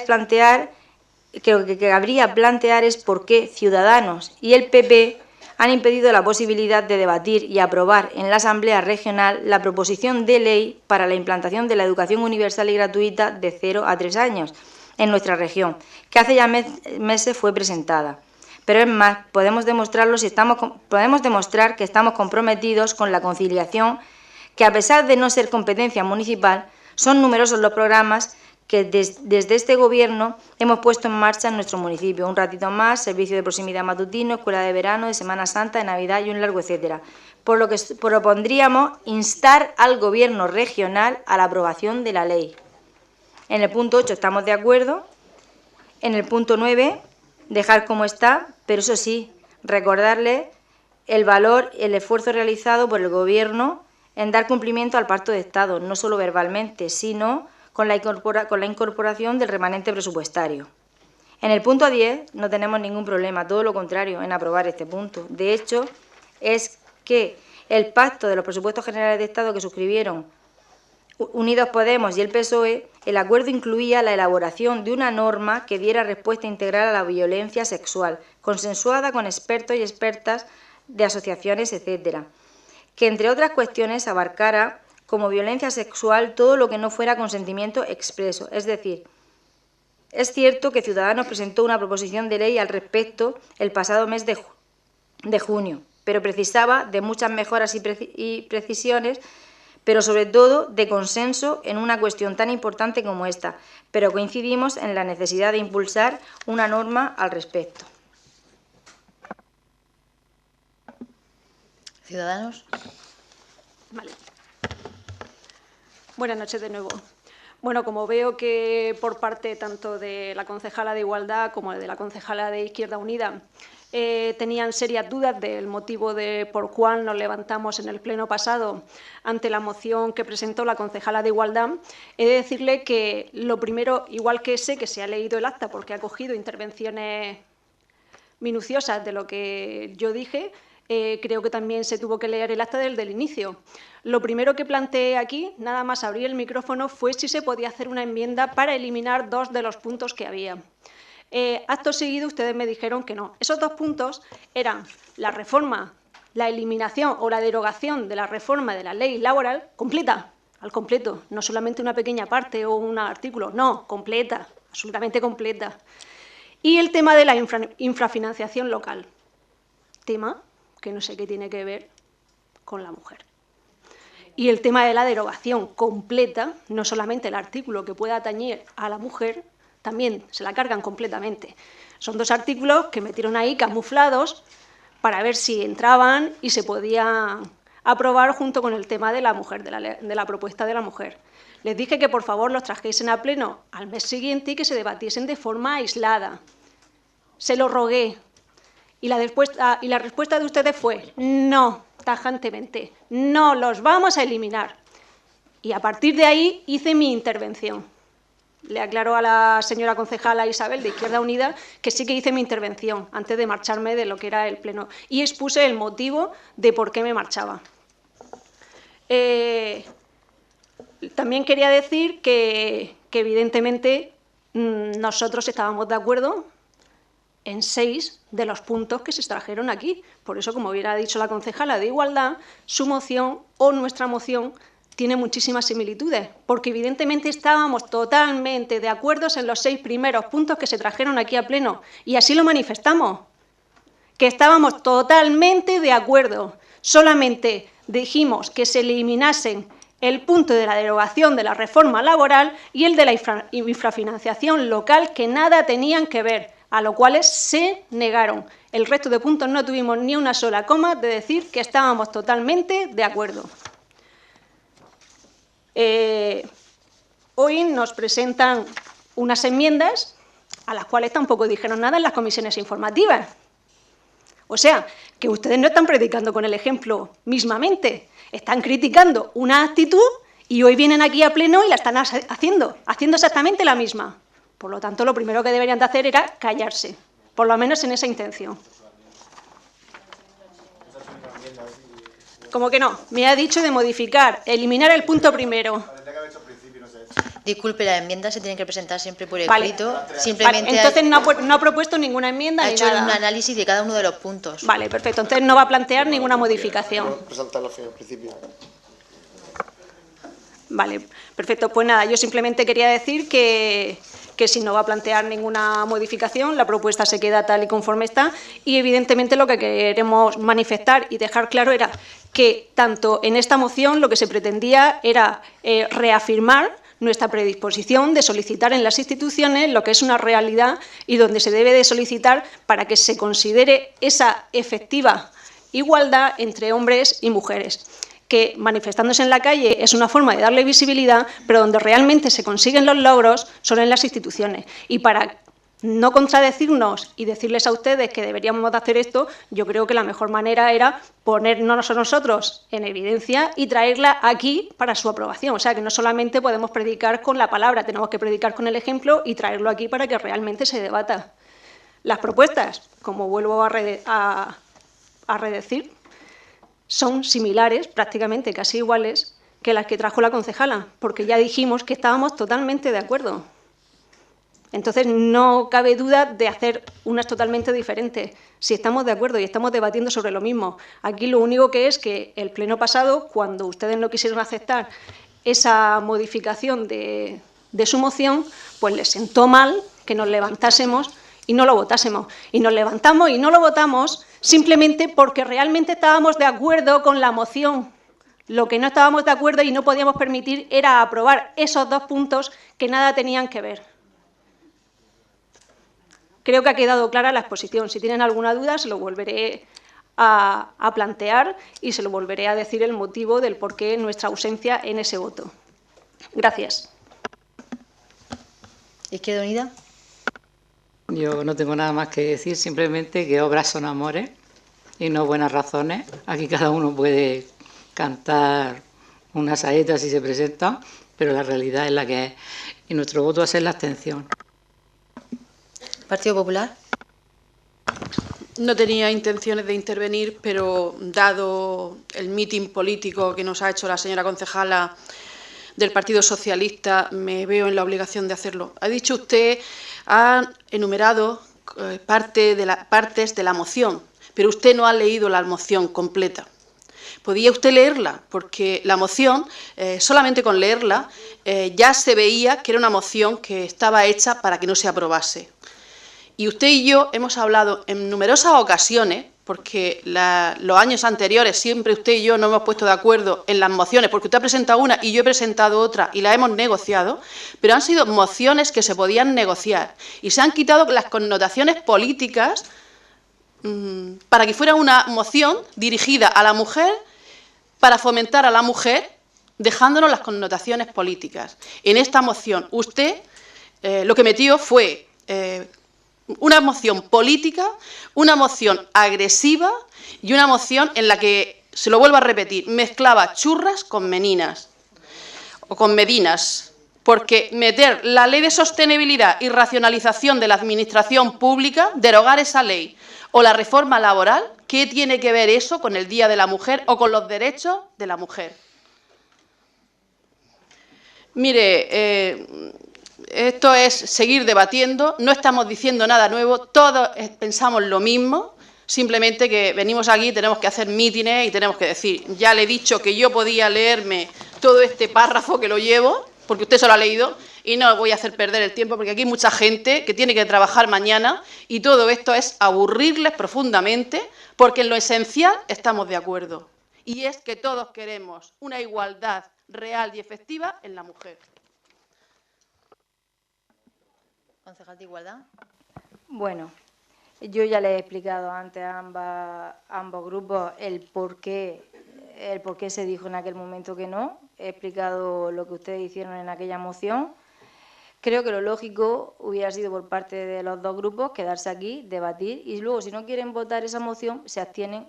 O: plantear es por qué Ciudadanos y el PP han impedido la posibilidad de debatir y aprobar en la Asamblea Regional la proposición de ley para la implantación de la educación universal y gratuita de 0 a 3 años en nuestra región, que hace ya meses fue presentada. Pero es más, podemos demostrar que estamos comprometidos con la conciliación, que a pesar de no ser competencia municipal, son numerosos los programas que desde este Gobierno hemos puesto en marcha en nuestro municipio. Un ratito más, servicio de proximidad matutino, escuela de verano, de Semana Santa, de Navidad y un largo etcétera. Por lo que propondríamos instar al Gobierno regional a la aprobación de la ley. En el punto 8 estamos de acuerdo. En el punto 9, dejar como está, pero eso sí, recordarle el valor y el esfuerzo realizado por el Gobierno en dar cumplimiento al Pacto de Estado, no solo verbalmente, sino con la incorporación del remanente presupuestario. En el punto 10 no tenemos ningún problema, todo lo contrario, en aprobar este punto. De hecho, es que el Pacto de los Presupuestos Generales de Estado que suscribieron Unidos Podemos y el PSOE, el acuerdo incluía la elaboración de una norma que diera respuesta integral a la violencia sexual, consensuada con expertos y expertas de asociaciones, etcétera, que entre otras cuestiones abarcara como violencia sexual todo lo que no fuera consentimiento expreso. Es decir, es cierto que Ciudadanos presentó una proposición de ley al respecto el pasado mes de junio, pero precisaba de muchas mejoras y precisiones, pero sobre todo de consenso en una cuestión tan importante como esta, pero coincidimos en la necesidad de impulsar una norma al respecto.
B: ¿Ciudadanos?
E: Vale. Buenas noches de nuevo. Bueno, como veo que por parte tanto de la concejala de Igualdad como de la concejala de Izquierda Unida tenían serias dudas del motivo de por cuál nos levantamos en el pleno pasado ante la moción que presentó la concejala de Igualdad, he de decirle que lo primero, igual que sé que se ha leído el acta porque ha cogido intervenciones minuciosas de lo que yo dije, creo que también se tuvo que leer el acta desde el inicio. Lo primero que planteé aquí, nada más abrir el micrófono, fue si se podía hacer una enmienda para eliminar 2 de los puntos que había. Acto seguido, ustedes me dijeron que no. Esos 2 puntos eran la reforma, la eliminación o la derogación de la reforma de la ley laboral completa, al completo, no solamente una pequeña parte o un artículo, no, completa, absolutamente completa. Y el tema de la infrafinanciación local, tema que no sé qué tiene que ver con la mujer. Y el tema de la derogación completa, no solamente el artículo que pueda atañer a la mujer, también se la cargan completamente. Son 2 artículos que metieron ahí camuflados para ver si entraban y se podían aprobar junto con el tema de la mujer, de la propuesta de la mujer. Les dije que por favor los trajesen a pleno al mes siguiente y que se debatiesen de forma aislada. Se lo rogué. Y la respuesta de ustedes fue no, tajantemente, no los vamos a eliminar. Y a partir de ahí hice mi intervención. Le aclaro a la señora concejala Isabel de Izquierda Unida que sí que hice mi intervención antes de marcharme de lo que era el pleno y expuse el motivo de por qué me marchaba. También quería decir que evidentemente nosotros estábamos de acuerdo en 6 de los puntos que se extrajeron aquí. Por eso, como hubiera dicho la concejala de Igualdad, su moción o nuestra moción tiene muchísimas similitudes, porque evidentemente estábamos totalmente de acuerdo en los 6 primeros puntos que se trajeron aquí a pleno, y así lo manifestamos, que estábamos totalmente de acuerdo. Solamente dijimos que se eliminasen el punto de la derogación de la reforma laboral y el de la infrafinanciación local, que nada tenían que ver, a lo cual se negaron. El resto de puntos no tuvimos ni una sola coma de decir que estábamos totalmente de acuerdo. Hoy nos presentan unas enmiendas a las cuales tampoco dijeron nada en las comisiones informativas. O sea, que ustedes no están predicando con el ejemplo mismamente, están criticando una actitud y hoy vienen aquí a pleno y la están haciendo exactamente la misma. Por lo tanto, lo primero que deberían de hacer era callarse, por lo menos en esa intención. ¿Cómo que no? Me ha dicho de modificar, eliminar el punto primero.
B: Disculpe, las enmiendas se tienen que presentar siempre por escrito.
E: Vale.
B: Simplemente
E: Vale, entonces no ha propuesto ninguna enmienda ni nada.
B: Ha hecho un análisis de cada uno de los puntos.
E: Vale, perfecto. Entonces no va a plantear ninguna modificación.
H: Presentarlo al principio.
E: Vale, perfecto. Pues nada, yo simplemente quería decir que si no va a plantear ninguna modificación, la propuesta se queda tal y conforme está, y evidentemente lo que queremos manifestar y dejar claro era que tanto en esta moción lo que se pretendía era reafirmar nuestra predisposición de solicitar en las instituciones lo que es una realidad y donde se debe de solicitar para que se considere esa efectiva igualdad entre hombres y mujeres, que manifestándose en la calle es una forma de darle visibilidad, pero donde realmente se consiguen los logros son en las instituciones. Y para no contradecirnos y decirles a ustedes que deberíamos de hacer esto, yo creo que la mejor manera era ponernos nosotros en evidencia y traerla aquí para su aprobación. O sea, que no solamente podemos predicar con la palabra, tenemos que predicar con el ejemplo y traerlo aquí para que realmente se debata. Las propuestas, como vuelvo a redecir, son similares, prácticamente casi iguales, que las que trajo la concejala, porque ya dijimos que estábamos totalmente de acuerdo. Entonces, no cabe duda de hacer unas totalmente diferentes, si estamos de acuerdo y estamos debatiendo sobre lo mismo. Aquí lo único que es que el pleno pasado, cuando ustedes no quisieron aceptar esa modificación de su moción, pues les sentó mal que nos levantásemos y no lo votásemos. Y nos levantamos y no lo votamos simplemente porque realmente estábamos de acuerdo con la moción. Lo que no estábamos de acuerdo y no podíamos permitir era aprobar esos 2 puntos que nada tenían que ver. Creo que ha quedado clara la exposición. Si tienen alguna duda, se lo volveré a plantear y se lo volveré a decir el motivo del por qué nuestra ausencia en ese voto. Gracias.
B: Izquierda Unida.
N: Yo no tengo nada más que decir, simplemente que obras son amores y no buenas razones. Aquí cada uno puede cantar una saeta si se presenta, pero la realidad es la que es. Y nuestro voto va a ser la abstención.
B: Partido Popular.
A: No tenía intenciones de intervenir, pero dado el mitin político que nos ha hecho la señora concejala del Partido Socialista, me veo en la obligación de hacerlo. Ha dicho usted, ha enumerado partes de la moción, pero usted no ha leído la moción completa. ¿Podía usted leerla? Porque la moción, solamente con leerla, ya se veía que era una moción que estaba hecha para que no se aprobase. Y usted y yo hemos hablado en numerosas ocasiones, porque los años anteriores siempre usted y yo nos hemos puesto de acuerdo en las mociones, porque usted ha presentado una y yo he presentado otra y la hemos negociado, pero han sido mociones que se podían negociar y se han quitado las connotaciones políticas para que fuera una moción dirigida a la mujer, para fomentar a la mujer, dejándonos las connotaciones políticas. En esta moción usted lo que metió fue una moción política, una moción agresiva y una moción en la que, se lo vuelvo a repetir, mezclaba churras con meninas o con medinas, porque meter la ley de sostenibilidad y racionalización de la administración pública, derogar esa ley, o la reforma laboral, ¿qué tiene que ver eso con el Día de la Mujer o con los derechos de la mujer? Mire, esto es seguir debatiendo, no estamos diciendo nada nuevo, todos pensamos lo mismo, simplemente que venimos aquí y tenemos que hacer mítines y tenemos que decir, ya le he dicho que yo podía leerme todo este párrafo que lo llevo, porque usted se lo ha leído, y no voy a hacer perder el tiempo, porque aquí hay mucha gente que tiene que trabajar mañana y todo esto es aburrirles profundamente, porque en lo esencial estamos de acuerdo, y es que todos queremos una igualdad real y efectiva en la mujer.
B: Concejal de Igualdad.
O: Bueno, yo ya le he explicado antes a ambos grupos el por qué se dijo en aquel momento que no. He explicado lo que ustedes hicieron en aquella moción. Creo que lo lógico hubiera sido por parte de los dos grupos quedarse aquí, debatir y luego si no quieren votar esa moción se abstienen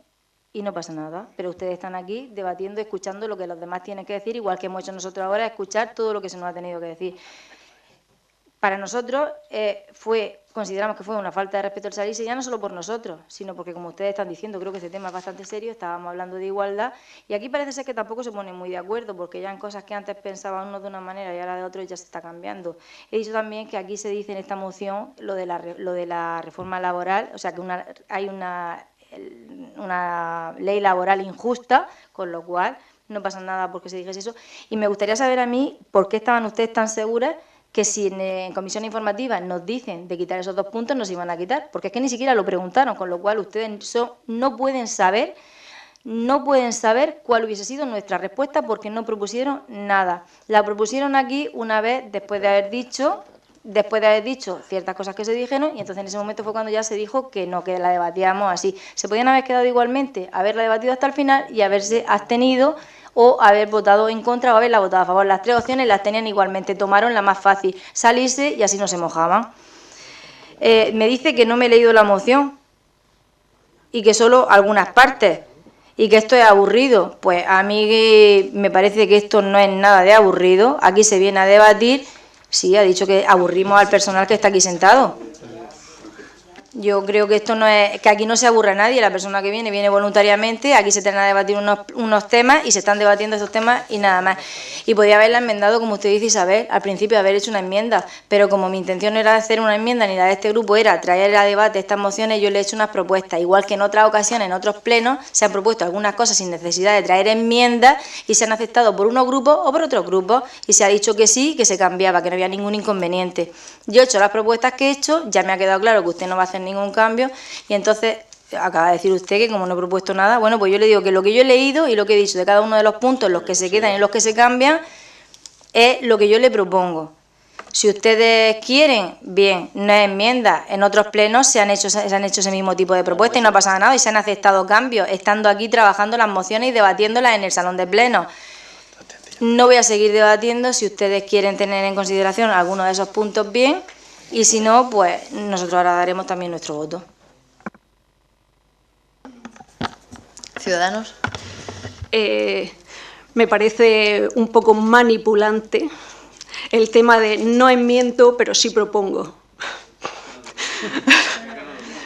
O: y no pasa nada. Pero ustedes están aquí debatiendo, escuchando lo que los demás tienen que decir, igual que hemos hecho nosotros ahora, escuchar todo lo que se nos ha tenido que decir. Para nosotros consideramos que fue una falta de respeto al salirse, ya no solo por nosotros, sino porque, como ustedes están diciendo, creo que este tema es bastante serio, estábamos hablando de igualdad, y aquí parece ser que tampoco se ponen muy de acuerdo, porque ya en cosas que antes pensaban unos de una manera y ahora de otra ya se está cambiando. He dicho también que aquí se dice en esta moción lo de la reforma laboral, o sea, que hay una ley laboral injusta, con lo cual no pasa nada porque se dijese eso, y me gustaría saber a mí por qué estaban ustedes tan seguras que si en comisión informativa nos dicen de quitar esos 2 puntos, nos iban a quitar, porque es que ni siquiera lo preguntaron, con lo cual ustedes no pueden saber cuál hubiese sido nuestra respuesta porque no propusieron nada. La propusieron aquí una vez después de haber dicho ciertas cosas que se dijeron y entonces en ese momento fue cuando ya se dijo que no, que la debatíamos así. Se podían haber quedado igualmente, haberla debatido hasta el final y haberse abstenido o haber votado en contra o haberla votado a favor. Las 3 opciones las tenían igualmente, tomaron la más fácil, salirse y así no se mojaban. Me dice que no me he leído la moción y que solo algunas partes y que esto es aburrido. Pues a mí me parece que esto no es nada de aburrido, aquí se viene a debatir. Sí, ha dicho que aburrimos al personal que está aquí sentado. Yo creo que esto no es, que aquí no se aburre a nadie, la persona que viene voluntariamente, aquí se tratan de debatir unos temas y se están debatiendo estos temas y nada más. Y podía haberla enmendado, como usted dice, Isabel, al principio haber hecho una enmienda, pero como mi intención no era hacer una enmienda ni la de este grupo, era traer a debate estas mociones, yo le he hecho unas propuestas, igual que en otras ocasiones, en otros plenos, se han propuesto algunas cosas sin necesidad de traer enmiendas y se han aceptado por unos grupos o por otros grupos y se ha dicho que sí, que se cambiaba, que no había ningún inconveniente. Yo he hecho las propuestas que he hecho, ya me ha quedado claro que usted no va a hacer ningún cambio y entonces acaba de decir usted que como no he propuesto nada, bueno, pues yo le digo que lo que yo he leído y lo que he dicho de cada uno de los puntos, los que se quedan y los que se cambian, es lo que yo le propongo. Si ustedes quieren, bien, no es enmienda, en otros plenos se han hecho ese mismo tipo de propuestas y no ha pasado nada y se han aceptado cambios, estando aquí trabajando las mociones y debatiéndolas en el salón de pleno. No voy a seguir debatiendo, si ustedes quieren tener en consideración alguno de esos puntos, bien, y si no, pues nosotros ahora daremos también nuestro voto.
B: Ciudadanos.
E: Me parece un poco manipulante el tema de no enmiendo, pero sí propongo.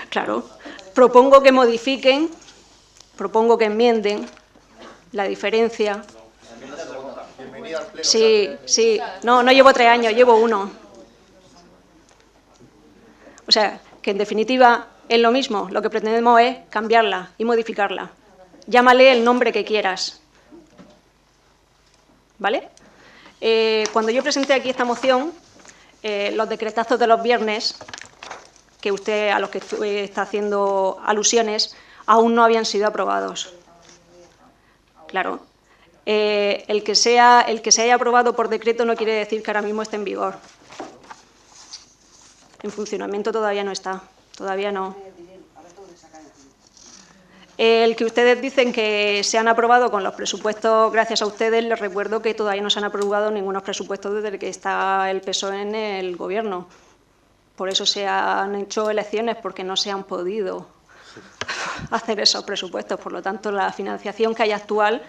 E: Claro, propongo que modifiquen, propongo que enmienden la diferencia. Sí, sí, no llevo 3 años, llevo 1. O sea, que en definitiva es lo mismo, lo que pretendemos es cambiarla y modificarla. Llámale el nombre que quieras. ¿Vale? Cuando yo presenté aquí esta moción, los decretazos de los viernes, que usted a los que está haciendo alusiones, aún no habían sido aprobados. Claro. El que se haya aprobado por decreto no quiere decir que ahora mismo esté en vigor. En funcionamiento todavía no está, todavía no. El que ustedes dicen que se han aprobado con los presupuestos, gracias a ustedes, les recuerdo que todavía no se han aprobado ningunos presupuestos desde que está el PSOE en el Gobierno. Por eso se han hecho elecciones, porque no se han podido hacer esos presupuestos. Por lo tanto, la financiación que hay actual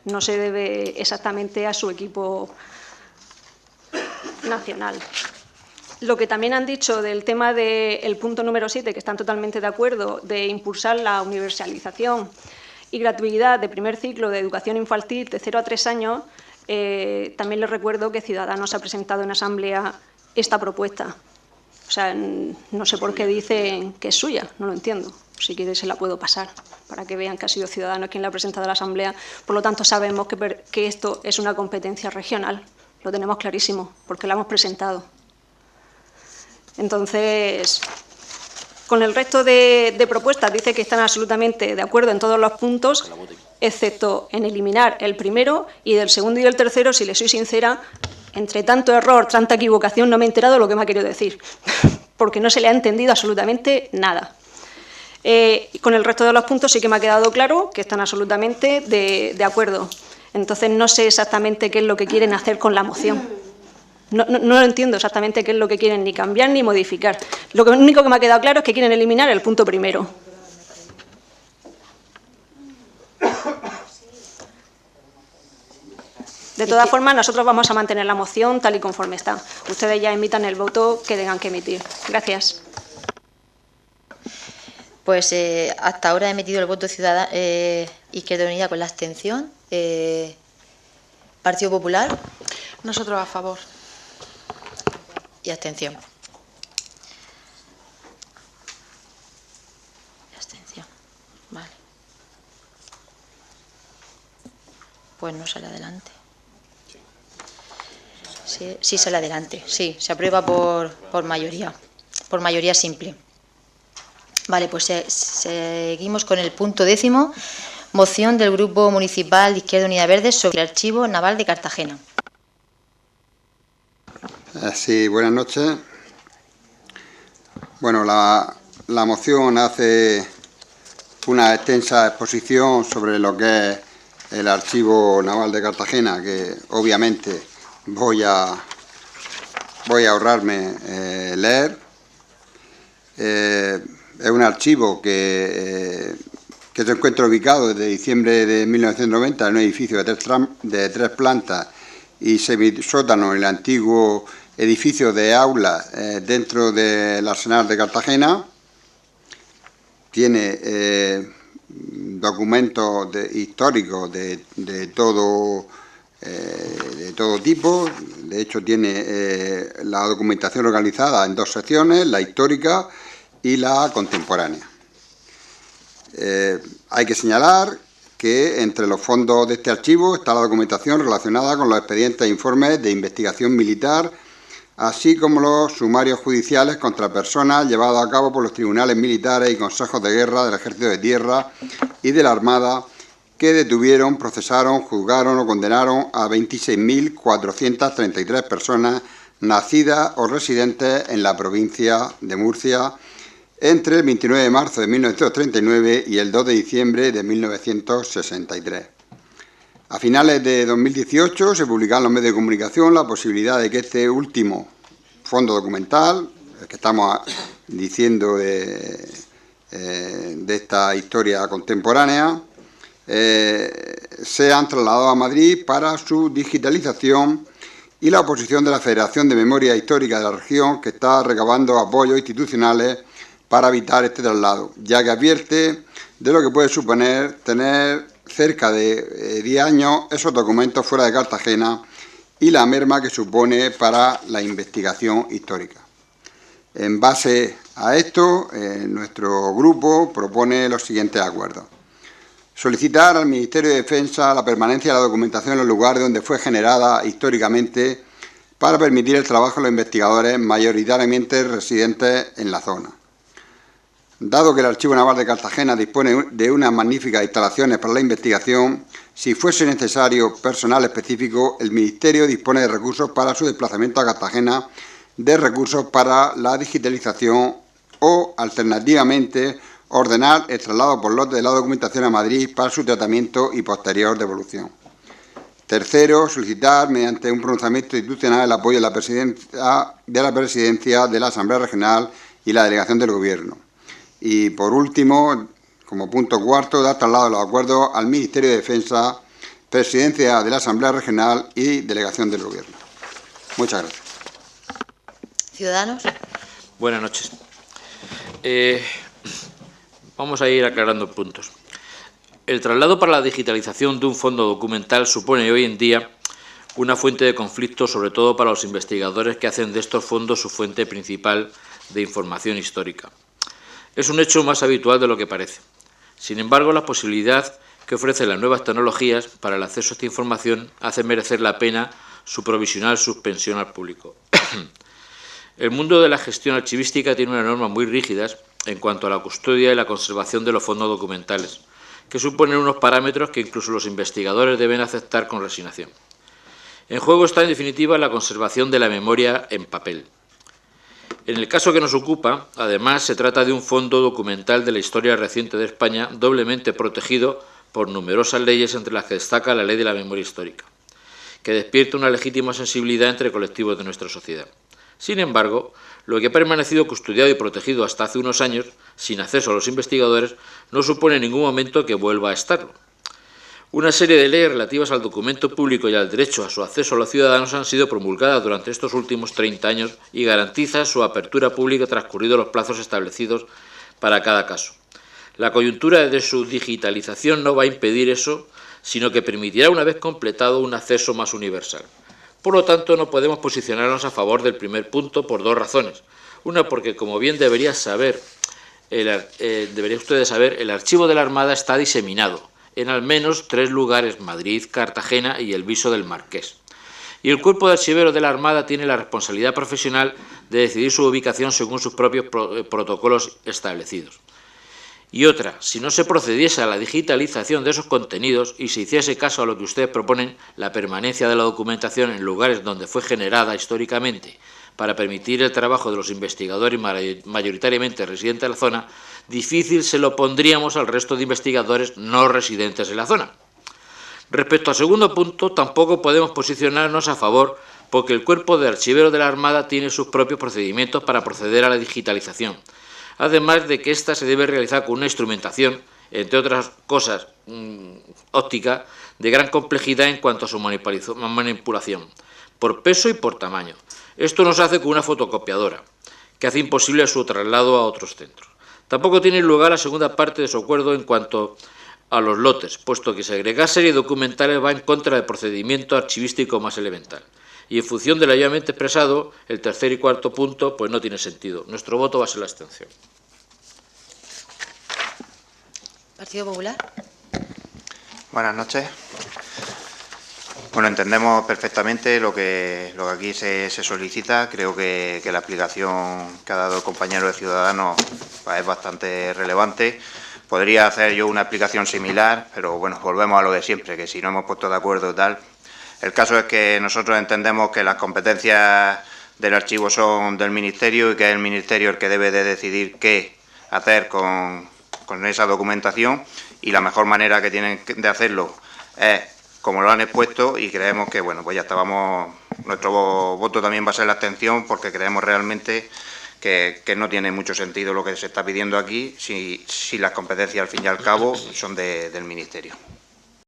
E: no se debe exactamente a su equipo nacional. Lo que también han dicho del tema del punto número 7, que están totalmente de acuerdo, de impulsar la universalización y gratuidad de primer ciclo de educación infantil de 0 a 3 años, también les recuerdo que Ciudadanos ha presentado en Asamblea esta propuesta. O sea, no sé por qué dicen que es suya, no lo entiendo. Si quiere se la puedo pasar, para que vean que ha sido Ciudadanos quien la ha presentado a la Asamblea. Por lo tanto, sabemos que esto es una competencia regional. Lo tenemos clarísimo, porque la hemos presentado. Entonces, con el resto de propuestas dice que están absolutamente de acuerdo en todos los puntos, excepto en eliminar el primero, y del segundo y el tercero, si le soy sincera, entre tanto error, tanta equivocación, no me he enterado de lo que me ha querido decir, porque no se le ha entendido absolutamente nada. Con el resto de los puntos sí que me ha quedado claro que están absolutamente de acuerdo. Entonces, no sé exactamente qué es lo que quieren hacer con la moción. No entiendo exactamente qué es lo que quieren ni cambiar ni modificar. Lo único que me ha quedado claro es que quieren eliminar el punto primero. De todas formas, nosotros vamos a mantener la moción tal y conforme está. Ustedes ya emitan el voto que tengan que emitir. Gracias.
B: Pues hasta ahora he emitido el voto ciudadano Izquierda Unida con la abstención. Partido Popular.
A: Nosotros a favor.
B: Y abstención. Vale. Pues no sale adelante. Sí sale adelante. Sí, se aprueba por mayoría. Por mayoría simple. Vale, pues seguimos con el punto 10º. Moción del Grupo Municipal de Izquierda Unida Verdes sobre el Archivo Naval de Cartagena.
F: Sí, buenas noches. Bueno, la moción hace una extensa exposición sobre lo que es el Archivo Naval de Cartagena, que obviamente voy a ahorrarme leer. Es un archivo que se encuentra ubicado desde diciembre de 1990 en un edificio de tres plantas y semisótano en el antiguo edificio de aulas dentro del Arsenal de Cartagena. tiene documentos históricos de todo tipo. De hecho, tiene la documentación organizada en dos secciones, la histórica y la contemporánea. Hay que señalar que entre los fondos de este archivo está la documentación relacionada con los expedientes e informes de investigación militar, así como los sumarios judiciales contra personas llevados a cabo por los tribunales militares y consejos de guerra del Ejército de Tierra y de la Armada, que detuvieron, procesaron, juzgaron o condenaron a 26.433 personas nacidas o residentes en la provincia de Murcia entre el 29 de marzo de 1939 y el 2 de diciembre de 1963. A finales de 2018 se publicaron en los medios de comunicación la posibilidad de que este último fondo documental, el que estamos diciendo de esta historia contemporánea, sean trasladados a Madrid para su digitalización, y la oposición de la Federación de Memoria Histórica de la región, que está recabando apoyos institucionales para evitar este traslado, ya que advierte de lo que puede suponer tener cerca de 10 años esos documentos fuera de Cartagena y la merma que supone para la investigación histórica. En base a esto, nuestro grupo propone los siguientes acuerdos. Solicitar al Ministerio de Defensa la permanencia de la documentación en los lugares donde fue generada históricamente para permitir el trabajo de los investigadores mayoritariamente residentes en la zona. Dado que el Archivo Naval de Cartagena dispone de unas magníficas instalaciones para la investigación, si fuese necesario personal específico, el Ministerio dispone de recursos para su desplazamiento a Cartagena, de recursos para la digitalización o, alternativamente, ordenar el traslado por lote de la documentación a Madrid para su tratamiento y posterior devolución. Tercero, solicitar, mediante un pronunciamiento institucional, el apoyo de la presidencia de la Asamblea Regional y la delegación del Gobierno. Y, por último, como punto cuarto, dar traslado de los acuerdos al Ministerio de Defensa, presidencia de la Asamblea Regional y delegación del Gobierno. Muchas gracias.
B: Ciudadanos.
L: Buenas noches. Vamos a ir aclarando puntos. El traslado para la digitalización de un fondo documental supone hoy en día una fuente de conflicto, sobre todo para los investigadores que hacen de estos fondos su fuente principal de información histórica. Es un hecho más habitual de lo que parece. Sin embargo, la posibilidad que ofrecen las nuevas tecnologías para el acceso a esta información hace merecer la pena su provisional suspensión al público. El mundo de la gestión archivística tiene unas normas muy rígidas en cuanto a la custodia y la conservación de los fondos documentales, que suponen unos parámetros que incluso los investigadores deben aceptar con resignación. En juego está, en definitiva, la conservación de la memoria en papel. En el caso que nos ocupa, además, se trata de un fondo documental de la historia reciente de España, doblemente protegido por numerosas leyes, entre las que destaca la Ley de la Memoria Histórica, que despierta una legítima sensibilidad entre colectivos de nuestra sociedad. Sin embargo, lo que ha permanecido custodiado y protegido hasta hace unos años, sin acceso a los investigadores, no supone en ningún momento que vuelva a estarlo. Una serie de leyes relativas al documento público y al derecho a su acceso a los ciudadanos han sido promulgadas durante estos últimos 30 años y garantizan su apertura pública transcurridos los plazos establecidos para cada caso. La coyuntura de su digitalización no va a impedir eso, sino que permitirá, una vez completado, un acceso más universal. Por lo tanto, no podemos posicionarnos a favor del primer punto por dos razones. Una, porque, como bien deberían ustedes saber, el archivo de la Armada está diseminado en al menos 3 lugares: Madrid, Cartagena y el Viso del Marqués. Y el cuerpo de archiveros de la Armada tiene la responsabilidad profesional de decidir su ubicación según sus propios protocolos establecidos. Y otra, si no se procediese a la digitalización de esos contenidos y se hiciese caso a lo que ustedes proponen, la permanencia de la documentación en lugares donde fue generada históricamente para permitir el trabajo de los investigadores mayoritariamente residentes en la zona, difícil se lo pondríamos al resto de investigadores no residentes en la zona. Respecto al segundo punto, tampoco podemos posicionarnos a favor, porque el cuerpo de archiveros de la Armada tiene sus propios procedimientos para proceder a la digitalización, además de que ésta se debe realizar con una instrumentación, entre otras cosas óptica, de gran complejidad en cuanto a su manipulación, por peso y por tamaño. Esto no se hace con una fotocopiadora, que hace imposible su traslado a otros centros. Tampoco tiene lugar la segunda parte de su acuerdo en cuanto a los lotes, puesto que segregar series documentales va en contra del procedimiento archivístico más elemental. Y en función de lo hayamente expresado, el tercer y cuarto punto pues no tiene sentido. Nuestro voto va a ser la abstención.
B: Partido Popular.
P: Buenas noches. Bueno, entendemos perfectamente lo que aquí se solicita. Creo que la explicación que ha dado el compañero de Ciudadanos es bastante relevante. Podría hacer yo una explicación similar, pero bueno, volvemos a lo de siempre, que si no hemos puesto de acuerdo y tal. El caso es que nosotros entendemos que las competencias del archivo son del Ministerio y que es el Ministerio el que debe de decidir qué hacer con esa documentación, y la mejor manera que tienen de hacerlo es como lo han expuesto, y creemos que, bueno, pues ya estábamos, nuestro voto también va a ser la abstención, porque creemos realmente que no tiene mucho sentido lo que se está pidiendo aquí si las competencias al fin y al cabo son del Ministerio.